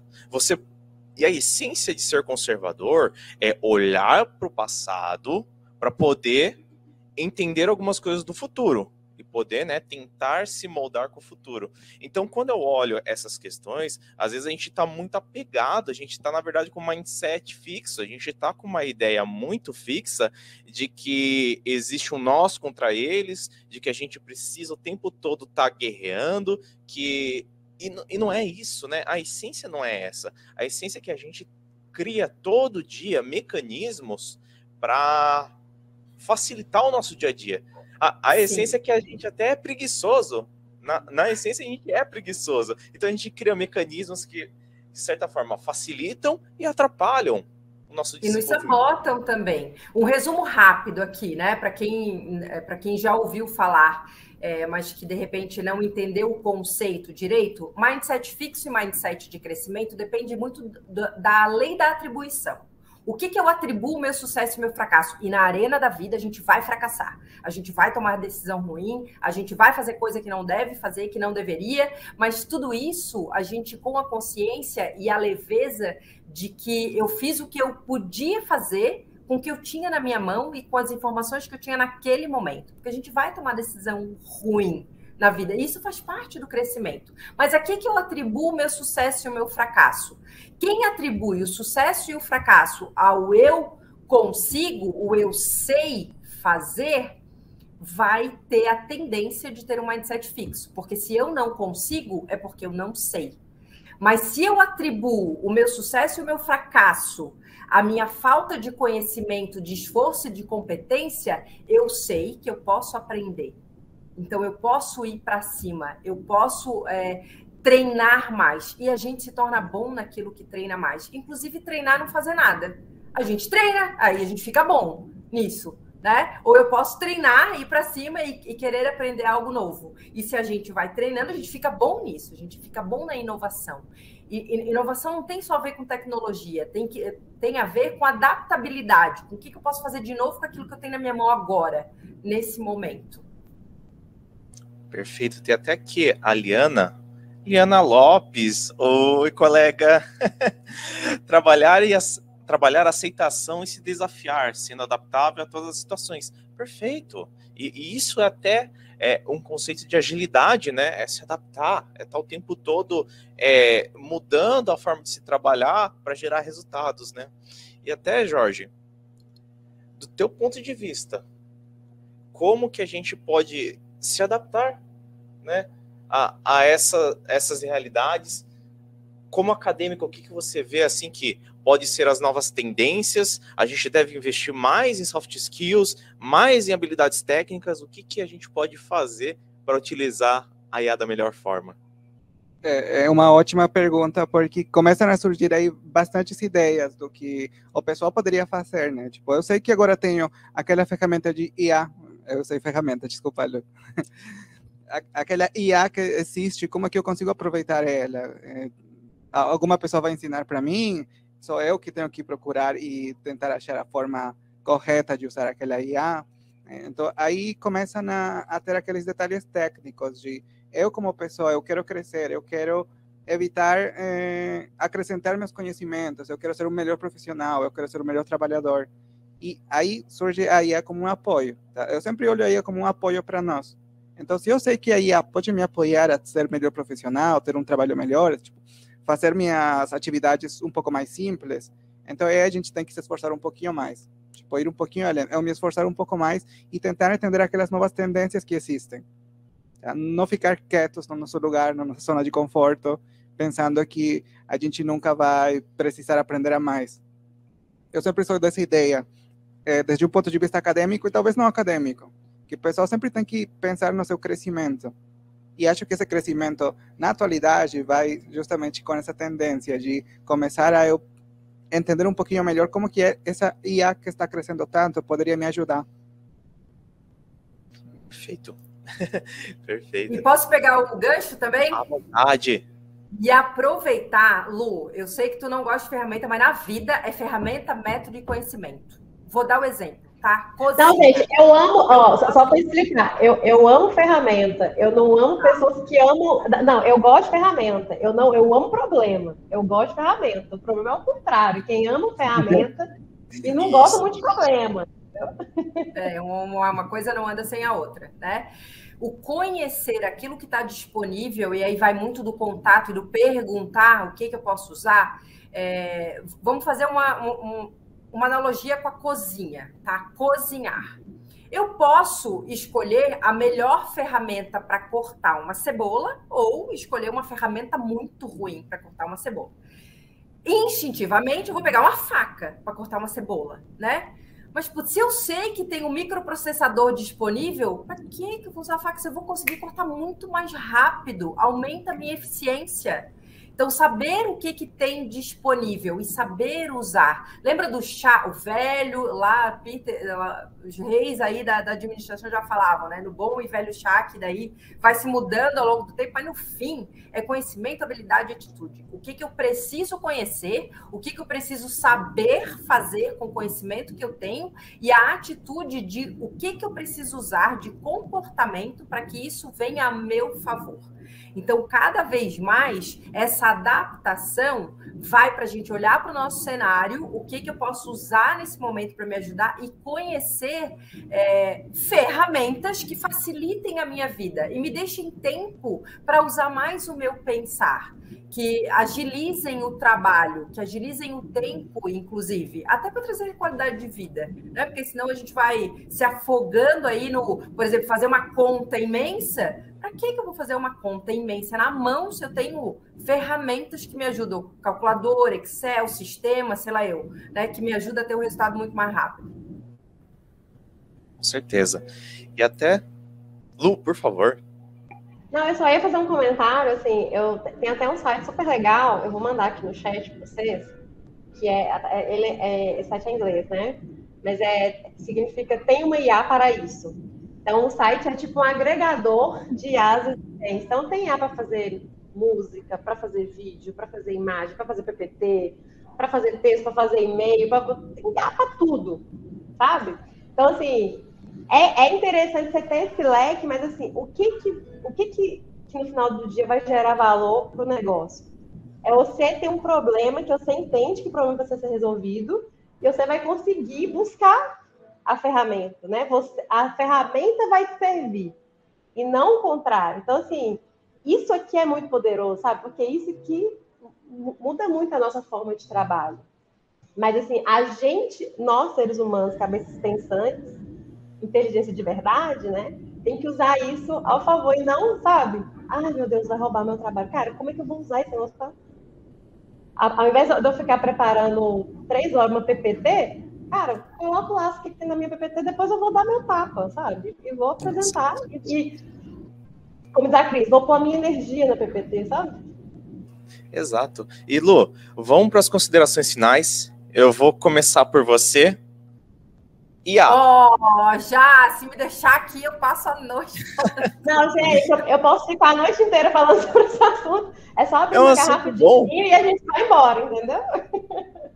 E a essência de ser conservador é olhar para o passado para poder entender algumas coisas do futuro e poder, né, tentar se moldar com o futuro. Então, quando eu olho essas questões, às vezes a gente está muito apegado, a gente está, na verdade, com um mindset fixo, a gente está com uma ideia muito fixa de que existe um nós contra eles, de que a gente precisa o tempo todo estar guerreando, e não é isso, né? A essência não é essa. A essência é que a gente cria todo dia mecanismos para facilitar o nosso dia a dia. A essência é que a gente até é preguiçoso. Na essência, a gente é preguiçoso. Então, a gente cria mecanismos que, de certa forma, facilitam e atrapalham o nosso desenvolvimento. E nos sabotam também. Um resumo rápido aqui, né? Para quem já ouviu falar, mas que, de repente, não entendeu o conceito direito, mindset fixo e mindset de crescimento depende muito da lei da atribuição. O que eu atribuo o meu sucesso e meu fracasso? E na arena da vida a gente vai fracassar. A gente vai tomar decisão ruim, a gente vai fazer coisa que não deve fazer, que não deveria, mas tudo isso a gente com a consciência e a leveza de que eu fiz o que eu podia fazer com o que eu tinha na minha mão e com as informações que eu tinha naquele momento. Porque a gente vai tomar decisão ruim na vida. E isso faz parte do crescimento. Mas a que eu atribuo o meu sucesso e o meu fracasso? Quem atribui o sucesso e o fracasso ao eu consigo, o eu sei fazer, vai ter a tendência de ter um mindset fixo. Porque se eu não consigo, é porque eu não sei. Mas se eu atribuo o meu sucesso e o meu fracasso à minha falta de conhecimento, de esforço e de competência, eu sei que eu posso aprender. Então, eu posso ir para cima, eu posso treinar mais. E a gente se torna bom naquilo que treina mais. Inclusive, treinar não fazer nada. A gente treina, aí a gente fica bom nisso. Né? Ou eu posso treinar, ir para cima e querer aprender algo novo. E se a gente vai treinando, a gente fica bom nisso, a gente fica bom na inovação. E inovação não tem só a ver com tecnologia, tem a ver com adaptabilidade, com o que eu posso fazer de novo com aquilo que eu tenho na minha mão agora, nesse momento. Perfeito. Tem até aqui a Liana Lopes. Oi, colega. Trabalhar a aceitação e se desafiar, sendo adaptável a todas as situações. Perfeito. E isso é até um conceito de agilidade, né? É se adaptar, é estar o tempo todo mudando a forma de se trabalhar para gerar resultados, né? E até, Jorge, do teu ponto de vista, como que a gente pode se adaptar, né, a essas realidades? Como acadêmico, o que você vê assim que pode ser as novas tendências? A gente deve investir mais em soft skills, mais em habilidades técnicas. O que a gente pode fazer para utilizar a IA da melhor forma? É uma ótima pergunta, porque começam a surgir aí bastantes ideias do que o pessoal poderia fazer, né? Tipo, eu sei que agora tenho aquela ferramenta de IA, desculpa, Lu. Aquela IA que existe, como é que eu consigo aproveitar ela? Alguma pessoa vai ensinar para mim? Sou eu que tenho que procurar e tentar achar a forma correta de usar aquela IA? Então, aí começam a ter aqueles detalhes técnicos de eu como pessoa, eu quero crescer, eu quero evitar acrescentar meus conhecimentos, eu quero ser um melhor profissional, eu quero ser um melhor trabalhador. E aí surge a IA como um apoio. Tá? Eu sempre olho a IA como um apoio para nós. Então, se eu sei que a IA pode me apoiar a ser melhor profissional, ter um trabalho melhor, tipo, fazer minhas atividades um pouco mais simples, então aí a gente tem que se esforçar um pouquinho mais. Tipo, ir um pouquinho além, eu me esforçar um pouco mais e tentar entender aquelas novas tendências que existem. Tá? Não ficar quietos no nosso lugar, na nossa zona de conforto, pensando que a gente nunca vai precisar aprender a mais. Eu sempre sou dessa ideia, desde um ponto de vista acadêmico e talvez não acadêmico, que o pessoal sempre tem que pensar no seu crescimento. E acho que esse crescimento, na atualidade, vai justamente com essa tendência de começar a eu entender um pouquinho melhor como que essa IA que está crescendo tanto poderia me ajudar. Perfeito. Perfeito. E posso pegar o gancho também? À vontade. E aproveitar, Lu, eu sei que tu não gosta de ferramenta, mas na vida é ferramenta, método e conhecimento. Vou dar o exemplo. Tá? Não, gente, eu amo, só para explicar, eu amo ferramenta, eu não amo pessoas que amam, não, eu gosto de ferramenta, eu amo problema, eu gosto de ferramenta, o problema é o contrário, quem ama ferramenta e não gosta muito de problema. Uma coisa não anda sem a outra, né? O conhecer aquilo que está disponível, e aí vai muito do contato e do perguntar o que eu posso usar, vamos fazer uma analogia com a cozinha, tá? Cozinhar. Eu posso escolher a melhor ferramenta para cortar uma cebola ou escolher uma ferramenta muito ruim para cortar uma cebola. Instintivamente, eu vou pegar uma faca para cortar uma cebola, né? Mas, putz, se eu sei que tem um microprocessador disponível, para que eu vou usar a faca? Se eu vou conseguir cortar muito mais rápido, aumenta a minha eficiência. Então, saber o que tem disponível e saber usar. Lembra do chá, o velho lá, Peter, os reis aí da administração já falavam, né? No bom e velho chá, que daí vai se mudando ao longo do tempo, mas no fim é conhecimento, habilidade e atitude. O que eu preciso conhecer, o que eu preciso saber fazer com o conhecimento que eu tenho e a atitude de o que eu preciso usar de comportamento para que isso venha a meu favor. Então, cada vez mais, essa adaptação vai para a gente olhar para o nosso cenário, o que eu posso usar nesse momento para me ajudar e conhecer ferramentas que facilitem a minha vida e me deixem tempo para usar mais o meu pensar, que agilizem o trabalho, que agilizem o tempo, inclusive, até para trazer qualidade de vida, né? Porque senão a gente vai se afogando aí no, por exemplo, fazer uma conta imensa. Para que eu vou fazer uma conta imensa na mão se eu tenho ferramentas que me ajudam, calculador, Excel, sistema, sei lá eu, né? Que me ajuda a ter um resultado muito mais rápido. Com certeza. E até, Lu, por favor. Não, eu só ia fazer um comentário, assim, eu tenho até um site super legal, eu vou mandar aqui no chat para vocês, que esse site é em inglês, né? Mas significa tem uma IA para isso. Então, o site é tipo um agregador de IAs existentes. Então, tem IA para fazer música, para fazer vídeo, para fazer imagem, para fazer PPT, para fazer texto, para fazer e-mail, tem IA para tudo, sabe? Então, assim, é interessante você ter esse leque, mas, assim, o que no final do dia vai gerar valor para o negócio? É você ter um problema que você entende que o problema precisa ser resolvido e você vai conseguir buscar a ferramenta, né? A ferramenta vai te servir e não o contrário. Então, assim, isso aqui é muito poderoso, sabe? Porque isso aqui muda muito a nossa forma de trabalho. Mas, assim, nós seres humanos, cabeças pensantes, inteligência de verdade, né? Tem que usar isso ao favor e não, sabe? Ai, meu Deus, vai roubar meu trabalho. Cara, como é que eu vou usar esse negócio pra... Ao invés de eu ficar preparando 3 horas uma PPT, cara, coloco lá o que tem na minha PPT, depois eu vou dar meu tapa, sabe? E vou apresentar. E como diz a Cris, vou pôr a minha energia na PPT, sabe? Exato. E Lu, vamos para as considerações finais. Eu vou começar por você. Se me deixar aqui, eu passo a noite. Não, gente, eu posso ficar a noite inteira falando sobre esse assunto. É só abrir uma garrafa de vinho e a gente vai embora, entendeu?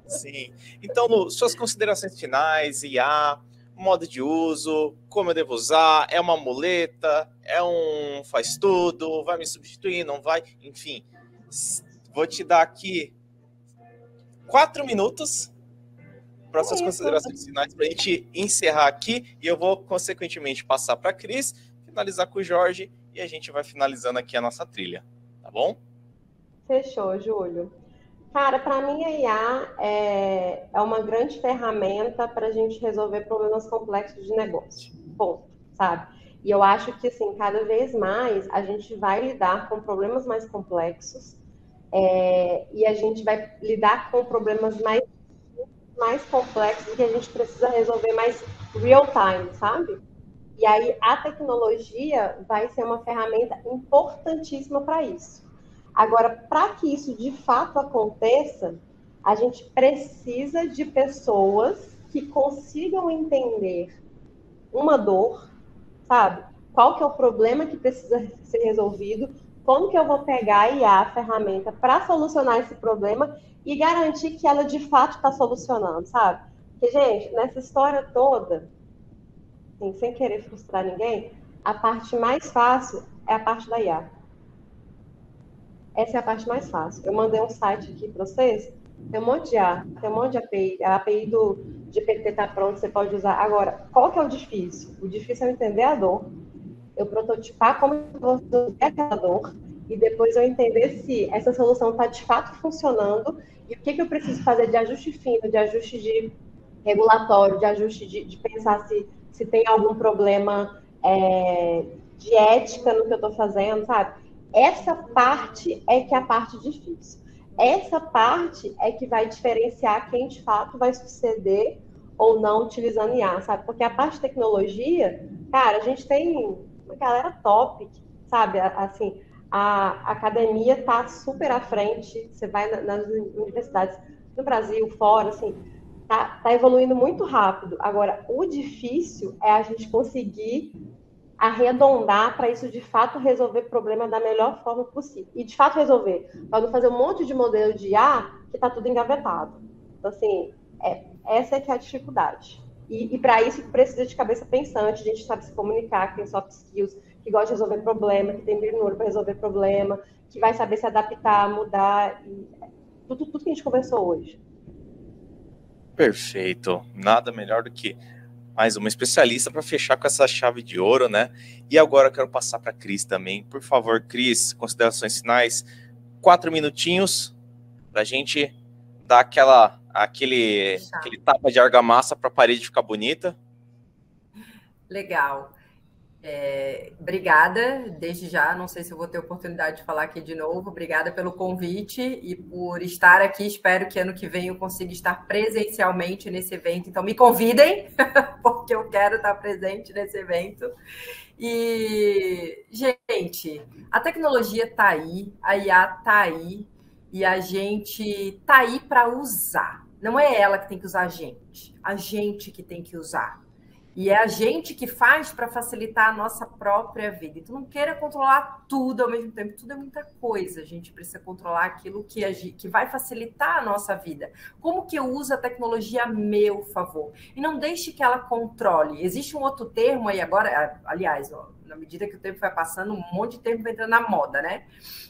Sim. Então, Lu, suas considerações finais, IA, modo de uso, como eu devo usar, é uma muleta, é um faz tudo, vai me substituir, não vai? Enfim, vou te dar aqui 4 minutos para suas considerações finais, para a gente encerrar aqui, e eu vou, consequentemente, passar para a Cris, finalizar com o Jorge, e a gente vai finalizando aqui a nossa trilha, tá bom? Fechou, Júlio. Cara, para mim a IA é uma grande ferramenta para a gente resolver problemas complexos de negócio, ponto, sabe? E eu acho que, assim, cada vez mais a gente vai lidar com problemas mais complexos e a gente vai lidar com problemas mais complexos que a gente precisa resolver mais real time, sabe? E aí a tecnologia vai ser uma ferramenta importantíssima para isso. Agora, para que isso de fato aconteça, a gente precisa de pessoas que consigam entender uma dor, sabe? Qual que é o problema que precisa ser resolvido, como que eu vou pegar a IA, a ferramenta, para solucionar esse problema e garantir que ela de fato está solucionando, sabe? Porque, gente, nessa história toda, assim, sem querer frustrar ninguém, a parte mais fácil é a parte da IA. Essa é a parte mais fácil. Eu mandei um site aqui para vocês, tem um monte de IA, tem um monte de API. A API do GPT está pronta, você pode usar. Agora, qual que é o difícil? O difícil é eu entender a dor, eu prototipar como eu vou resolver aquela dor, e depois eu entender se essa solução está de fato funcionando e o que eu preciso fazer de ajuste fino, de ajuste de regulatório, de ajuste de pensar se tem algum problema de ética no que eu estou fazendo, sabe? Essa parte é que é a parte difícil. Essa parte é que vai diferenciar quem de fato vai suceder ou não utilizando IA, sabe? Porque a parte de tecnologia, cara, a gente tem uma galera top, sabe? Assim, a academia está super à frente, você vai nas universidades no Brasil, fora, assim, tá evoluindo muito rápido. Agora, o difícil é a gente conseguir arredondar para isso de fato resolver o problema da melhor forma possível. E de fato resolver, para não fazer um monte de modelo de IA que está tudo engavetado. Então, assim, essa é que é a dificuldade. E para isso precisa de cabeça pensante, a gente sabe se comunicar, que tem soft skills, que gosta de resolver problema, que tem brilho para resolver problema, que vai saber se adaptar, mudar, tudo que a gente conversou hoje. Perfeito. Nada melhor do que mais uma especialista para fechar com essa chave de ouro, né? E agora eu quero passar para a Cris também. Por favor, Cris, considerações finais. 4 minutinhos para a gente dar aquele tapa de argamassa para a parede ficar bonita. Legal. Obrigada, desde já, não sei se eu vou ter oportunidade de falar aqui de novo, obrigada pelo convite e por estar aqui, espero que ano que vem eu consiga estar presencialmente nesse evento, então me convidem, porque eu quero estar presente nesse evento. E, gente, a tecnologia está aí, a IA está aí, e a gente está aí para usar, não é ela que tem que usar a gente que tem que usar. E é a gente que faz para facilitar a nossa própria vida. Então, não queira controlar tudo ao mesmo tempo. Tudo é muita coisa. A gente precisa controlar aquilo que vai facilitar a nossa vida. Como que eu uso a tecnologia a meu favor? E não deixe que ela controle. Existe um outro termo aí agora, aliás, na medida que o tempo vai passando, um monte de termo vai entrando na moda, né?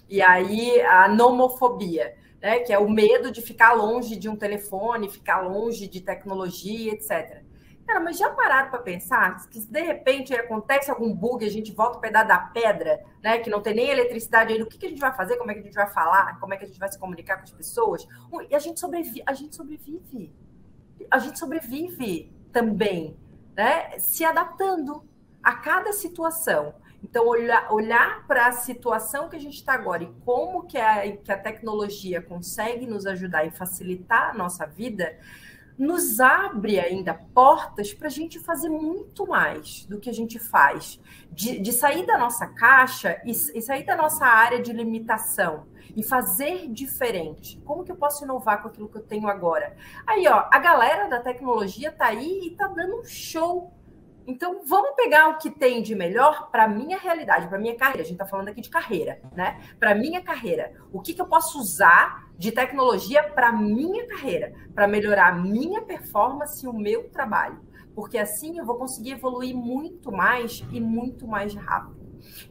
E aí, a nomofobia, né? Que é o medo de ficar longe de um telefone, ficar longe de tecnologia, etc. Cara, mas já pararam para pensar que se de repente acontece algum bug, a gente volta ao pedaço da pedra, né? Que não tem nem eletricidade ainda, o que a gente vai fazer? Como é que a gente vai falar? Como é que a gente vai se comunicar com as pessoas? E a gente sobrevive. A gente sobrevive também, né? Se adaptando a cada situação. Então, olhar para a situação que a gente está agora e como que a tecnologia consegue nos ajudar e facilitar a nossa vida, nos abre ainda portas para a gente fazer muito mais do que a gente faz, de sair da nossa caixa e sair da nossa área de limitação e fazer diferente. Como que eu posso inovar com aquilo que eu tenho agora? Aí, ó, a galera da tecnologia está aí e está dando um show. Então, vamos pegar o que tem de melhor para a minha realidade, para a minha carreira. A gente está falando aqui de carreira, né? Para a minha carreira. O que eu posso usar de tecnologia para a minha carreira, para melhorar a minha performance e o meu trabalho. Porque assim eu vou conseguir evoluir muito mais e muito mais rápido.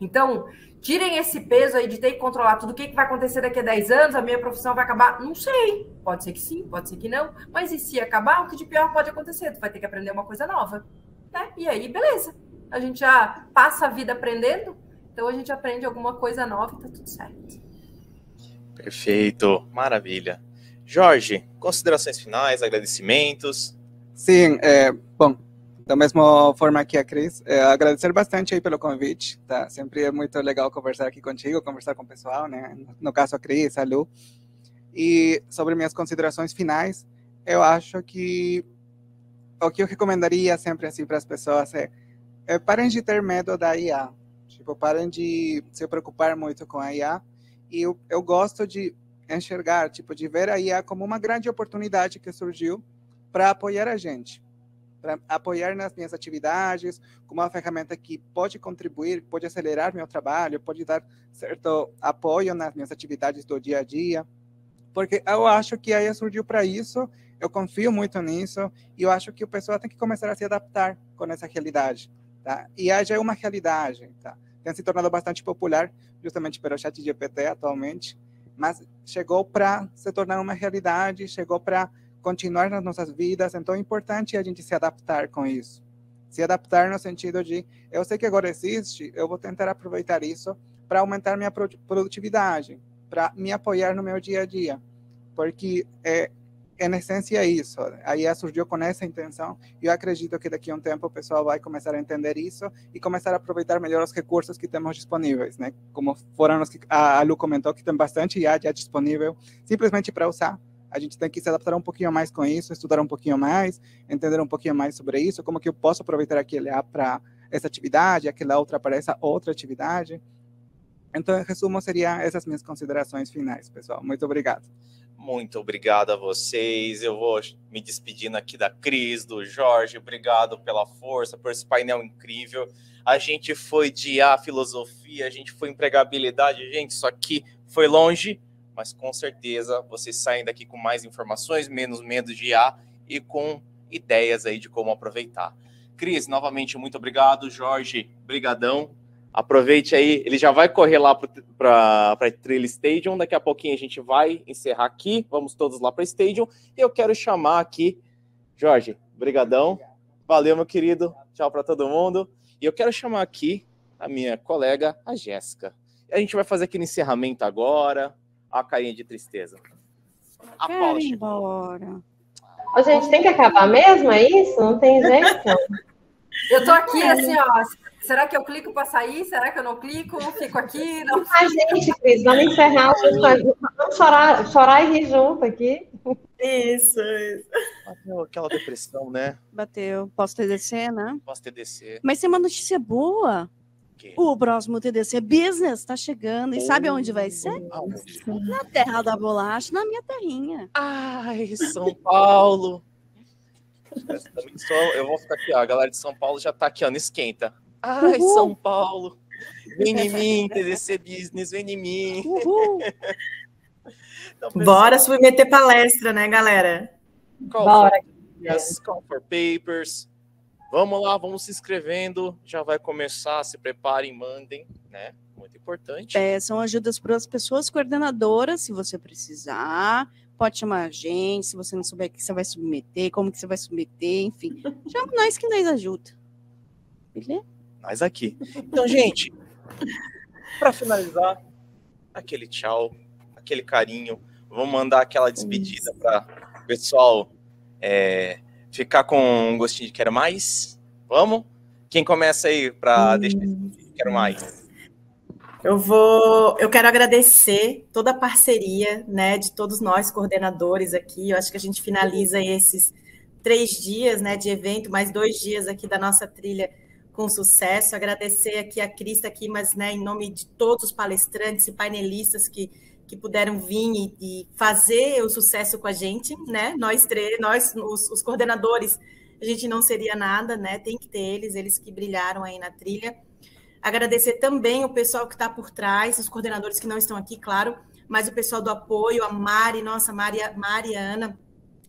Então, tirem esse peso aí de ter que controlar tudo. O que vai acontecer daqui a 10 anos? A minha profissão vai acabar? Não sei. Pode ser que sim, pode ser que não. Mas e se acabar? O que de pior pode acontecer? Tu vai ter que aprender uma coisa nova. Né? E aí, beleza. A gente já passa a vida aprendendo, então a gente aprende alguma coisa nova e tá tudo certo. Perfeito, maravilha. Jorge, considerações finais, agradecimentos? Sim, bom, da mesma forma que a Cris, agradecer bastante aí pelo convite, tá? Sempre é muito legal conversar aqui contigo, conversar com o pessoal, né? No caso a Cris, a Lu. E sobre minhas considerações finais, eu acho que o que eu recomendaria sempre assim para as pessoas é parem de ter medo da IA, tipo, parem de se preocupar muito com a IA, e eu gosto de enxergar, tipo, de ver a IA como uma grande oportunidade que surgiu para apoiar a gente, para apoiar nas minhas atividades, como uma ferramenta que pode contribuir, pode acelerar meu trabalho, pode dar certo apoio nas minhas atividades do dia a dia, porque eu acho que a IA surgiu para isso. Eu confio muito nisso e eu acho que o pessoal tem que começar a se adaptar com essa realidade, tá? E já é uma realidade, tá? Tem se tornado bastante popular justamente pelo ChatGPT atualmente, mas chegou para se tornar uma realidade, chegou para continuar nas nossas vidas, então é importante a gente se adaptar com isso. Se adaptar no sentido de, eu sei que agora existe, eu vou tentar aproveitar isso para aumentar minha produtividade, para me apoiar no meu dia a dia, porque em essência é isso. A IA surgiu com essa intenção e eu acredito que daqui a um tempo o pessoal vai começar a entender isso e começar a aproveitar melhor os recursos que temos disponíveis, né? Como foram os que a Lu comentou, que tem bastante IA já disponível, simplesmente para usar. A gente tem que se adaptar um pouquinho mais com isso, estudar um pouquinho mais, entender um pouquinho mais sobre isso, como que eu posso aproveitar aquele IA para essa atividade, aquela outra para essa outra atividade. Então, em resumo, seriam essas minhas considerações finais, pessoal. Muito obrigado. Muito obrigado a vocês. Eu vou me despedindo aqui da Cris, do Jorge. Obrigado pela força, por esse painel incrível. A gente foi de IA, filosofia, a gente foi empregabilidade. Gente, isso aqui foi longe, mas com certeza vocês saem daqui com mais informações, menos medo de IA e com ideias aí de como aproveitar. Cris, novamente, muito obrigado. Jorge, brigadão. Aproveite aí, ele já vai correr lá para a Trilha Stadium. Daqui a pouquinho a gente vai encerrar aqui. Vamos todos lá para o Stadium. E eu quero chamar aqui, Jorge, brigadão. Valeu, meu querido. Tchau para todo mundo. E eu quero chamar aqui a minha colega, a Jéssica. A gente vai fazer aquele encerramento agora. A carinha de tristeza. A Paula chegou. Embora. Ô, gente, tem que acabar mesmo? É isso? Não tem jeito? Eu tô aqui assim, ó. Será que eu clico para sair? Será que eu não clico? Fico aqui? Não. A gente, Cris, vamos encerrar. Vamos chorar e rir junto aqui. Isso. Bateu aquela depressão, né? Bateu. Pós-TDC, né? Pós-TDC. Mas tem uma notícia boa. O próximo TDC Business está chegando. E sabe onde vai ser? Na terra da bolacha, na minha terrinha. Ai, São Paulo. Eu vou ficar aqui, ó. A galera de São Paulo já tá aqui, ó, no esquenta. Ai, Uhul. São Paulo. Vem em mim, TDC Business, vem em mim. Então, bora submeter palestra, né, galera? Bora. Call for papers. Vamos lá, vamos se inscrevendo. Já vai começar, se preparem, mandem, né? Muito importante. Peçam ajudas para as pessoas coordenadoras, se você precisar. Pode chamar a gente, se você não souber o que você vai submeter, como que você vai submeter, enfim. Chama nós que nós ajuda. Beleza? Nós aqui. Então, gente, para finalizar, aquele tchau, aquele carinho. Vamos mandar aquela despedida para o pessoal ficar com um gostinho de quero mais. Vamos? Quem começa aí para deixar esse quero mais? Eu quero agradecer toda a parceria, né, de todos nós coordenadores aqui. Eu acho que a gente finaliza esses 3 dias, né, de evento, mais 2 dias aqui da nossa trilha com sucesso. Agradecer aqui a Cris aqui, mas, né, em nome de todos os palestrantes e painelistas que puderam vir e fazer o sucesso com a gente, né? Nós os coordenadores, a gente não seria nada, né? Tem que ter eles que brilharam aí na trilha. Agradecer também o pessoal que está por trás, os coordenadores que não estão aqui, claro, mas o pessoal do apoio, a Mari, nossa, Mari e a Ana,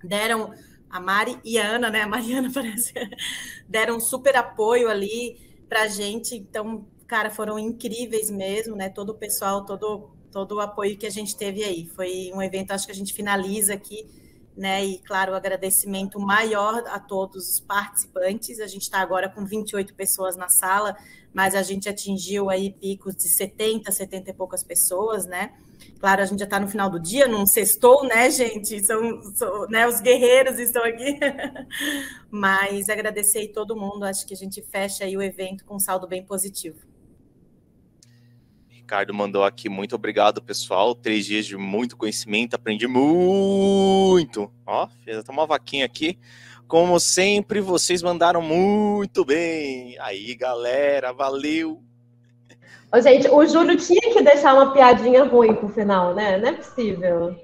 deram, a Mari e a Ana, né? A Mariana parece, deram um super apoio ali para a gente. Então, cara, foram incríveis mesmo, né? Todo o pessoal, todo o apoio que a gente teve aí. Foi um evento, acho que a gente finaliza aqui, né? E, claro, o agradecimento maior a todos os participantes. A gente está agora com 28 pessoas na sala, mas a gente atingiu aí picos de 70 e poucas pessoas, né? Claro, a gente já está no final do dia, não sextou, né, gente? Né, os guerreiros estão aqui. Mas agradecer aí todo mundo. Acho que a gente fecha aí o evento com um saldo bem positivo. Ricardo mandou aqui, muito obrigado, pessoal. 3 dias de muito conhecimento, aprendi muito. Ó, fez até uma vaquinha aqui. Como sempre, vocês mandaram muito bem. Aí, galera, valeu. Ô, gente, o Júlio tinha que deixar uma piadinha ruim pro final, né? Não é possível.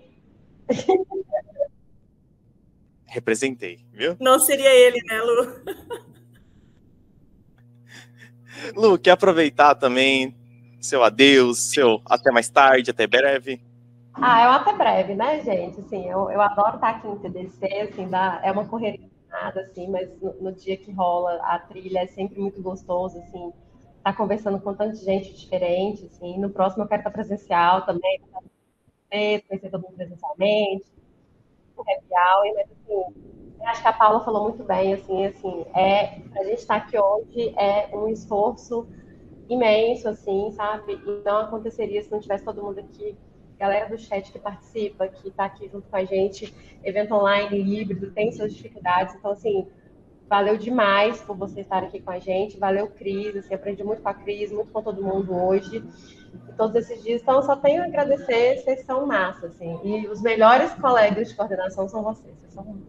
Representei, viu? Não seria ele, né, Lu? Lu, quer aproveitar também seu adeus, seu até mais tarde, até breve? É um até breve, né, gente? Assim, eu adoro estar aqui no TDC, assim, é uma correria nada, assim, mas no dia que rola a trilha é sempre muito gostoso, assim, estar conversando com tanta gente diferente, assim. No próximo eu quero estar presencial também, conhecer todo mundo presencialmente, o happy hour, mas, assim, eu acho que a Paula falou muito bem, assim, a gente estar aqui hoje é um esforço imenso, assim, sabe? E não aconteceria se não tivesse todo mundo aqui, galera do chat que participa, que está aqui junto com a gente, evento online, híbrido, tem suas dificuldades. Então, assim, valeu demais por você estar aqui com a gente. Valeu, Cris, assim, aprendi muito com a Cris, muito com todo mundo hoje, e todos esses dias. Então, só tenho a agradecer, vocês são massa, assim. E os melhores colegas de coordenação são vocês são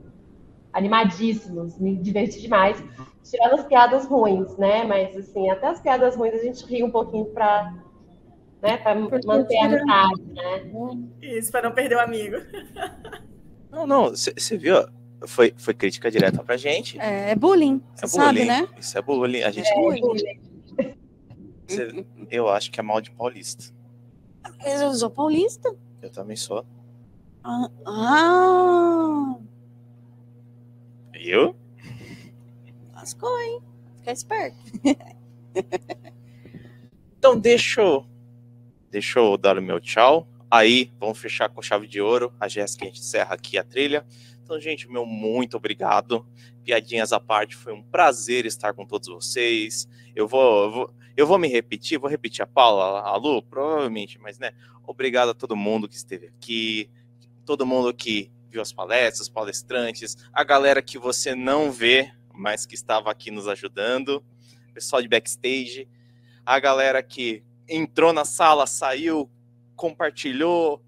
animadíssimos, me diverti demais. Tirando as piadas ruins, né? Mas, assim, até as piadas ruins a gente ri um pouquinho para manter a amizade, né? Isso, para não perder o amigo. Não, você viu? Foi crítica direta pra gente. É bullying, você sabe, né? Isso é bullying. A gente bullying. Eu acho que é mal de paulista. Eu sou paulista? Eu também sou. Eu? Lascou, hein? Fica esperto. Então, deixa eu dar o meu tchau. Aí, vamos fechar com chave de ouro. A Jéssica, a gente encerra aqui a trilha. Então, gente, meu muito obrigado. Piadinhas à parte, foi um prazer estar com todos vocês. Eu vou me repetir, vou repetir a Paula, a Lu, provavelmente, mas, né, obrigado a todo mundo que esteve aqui, todo mundo que viu as palestras, os palestrantes, a galera que você não vê, mas que estava aqui nos ajudando, pessoal de backstage, a galera que entrou na sala, saiu, compartilhou,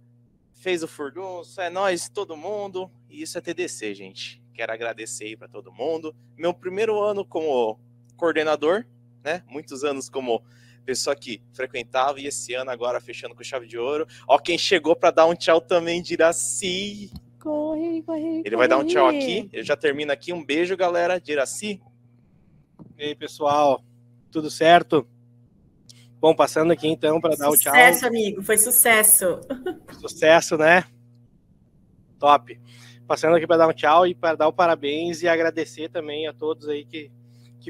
fez o furdunço, é nós, todo mundo, e isso é TDC, gente. Quero agradecer aí para todo mundo. Meu primeiro ano como coordenador, né? Muitos anos como pessoa que frequentava, e esse ano agora fechando com chave de ouro. Ó, quem chegou para dar um tchau também de Iraci. Corre. Ele vai dar um tchau aqui, eu já termino aqui. Um beijo, galera, de Iraci. E aí, pessoal, tudo certo? Bom, passando aqui então para dar o tchau. Sucesso, amigo, foi sucesso. Sucesso, né? Top. Passando aqui para dar um tchau e para dar o parabéns e agradecer também a todos aí que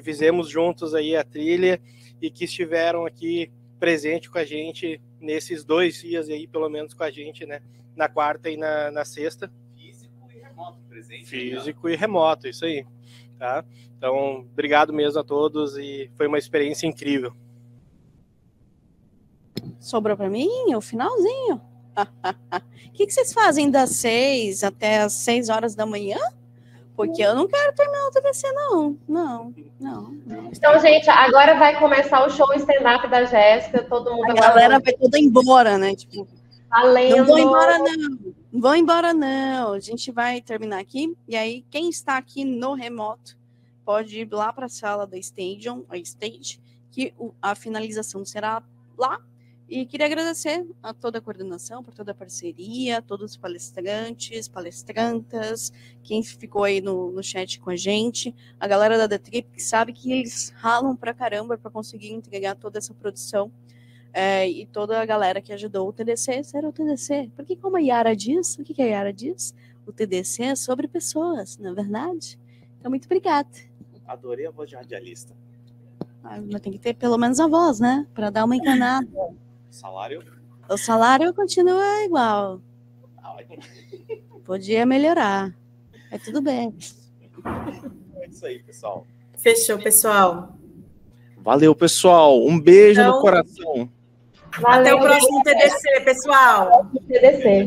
fizemos juntos aí a trilha e que estiveram aqui presente com a gente nesses 2 dias aí, pelo menos com a gente, né? Na quarta e na sexta. Físico e remoto presente. Físico e remoto, isso aí. Tá? Então, obrigado mesmo a todos e foi uma experiência incrível. Sobrou para mim o finalzinho. O que vocês fazem das 6 até as 6 horas da manhã? Porque eu não quero terminar o TDC, não. Então, gente, agora vai começar o show stand-up da Jéssica, todo mundo... A galera vai toda embora, né? Tipo, valendo. Não vão embora, não. Não vão embora, não. A gente vai terminar aqui, e aí quem está aqui no remoto pode ir lá para a sala da stage, que a finalização será lá. E queria agradecer a toda a coordenação, por toda a parceria, todos os palestrantes, palestrantas, quem ficou aí no chat com a gente, a galera da The Trip, que sabe que eles ralam pra caramba para conseguir entregar toda essa produção, e toda a galera que ajudou o TDC ser o TDC. Porque como a Yara diz, o que a Yara diz? O TDC é sobre pessoas, não é verdade? Então, muito obrigada. Adorei a voz de radialista. Mas tem que ter pelo menos a voz, né? Para dar uma encanada. Salário? O salário continua igual. Podia melhorar. Mas tudo bem. É isso aí, pessoal. Fechou, pessoal. Valeu, pessoal. Um beijo no coração. Valeu, até o próximo TDC, pessoal. TDC.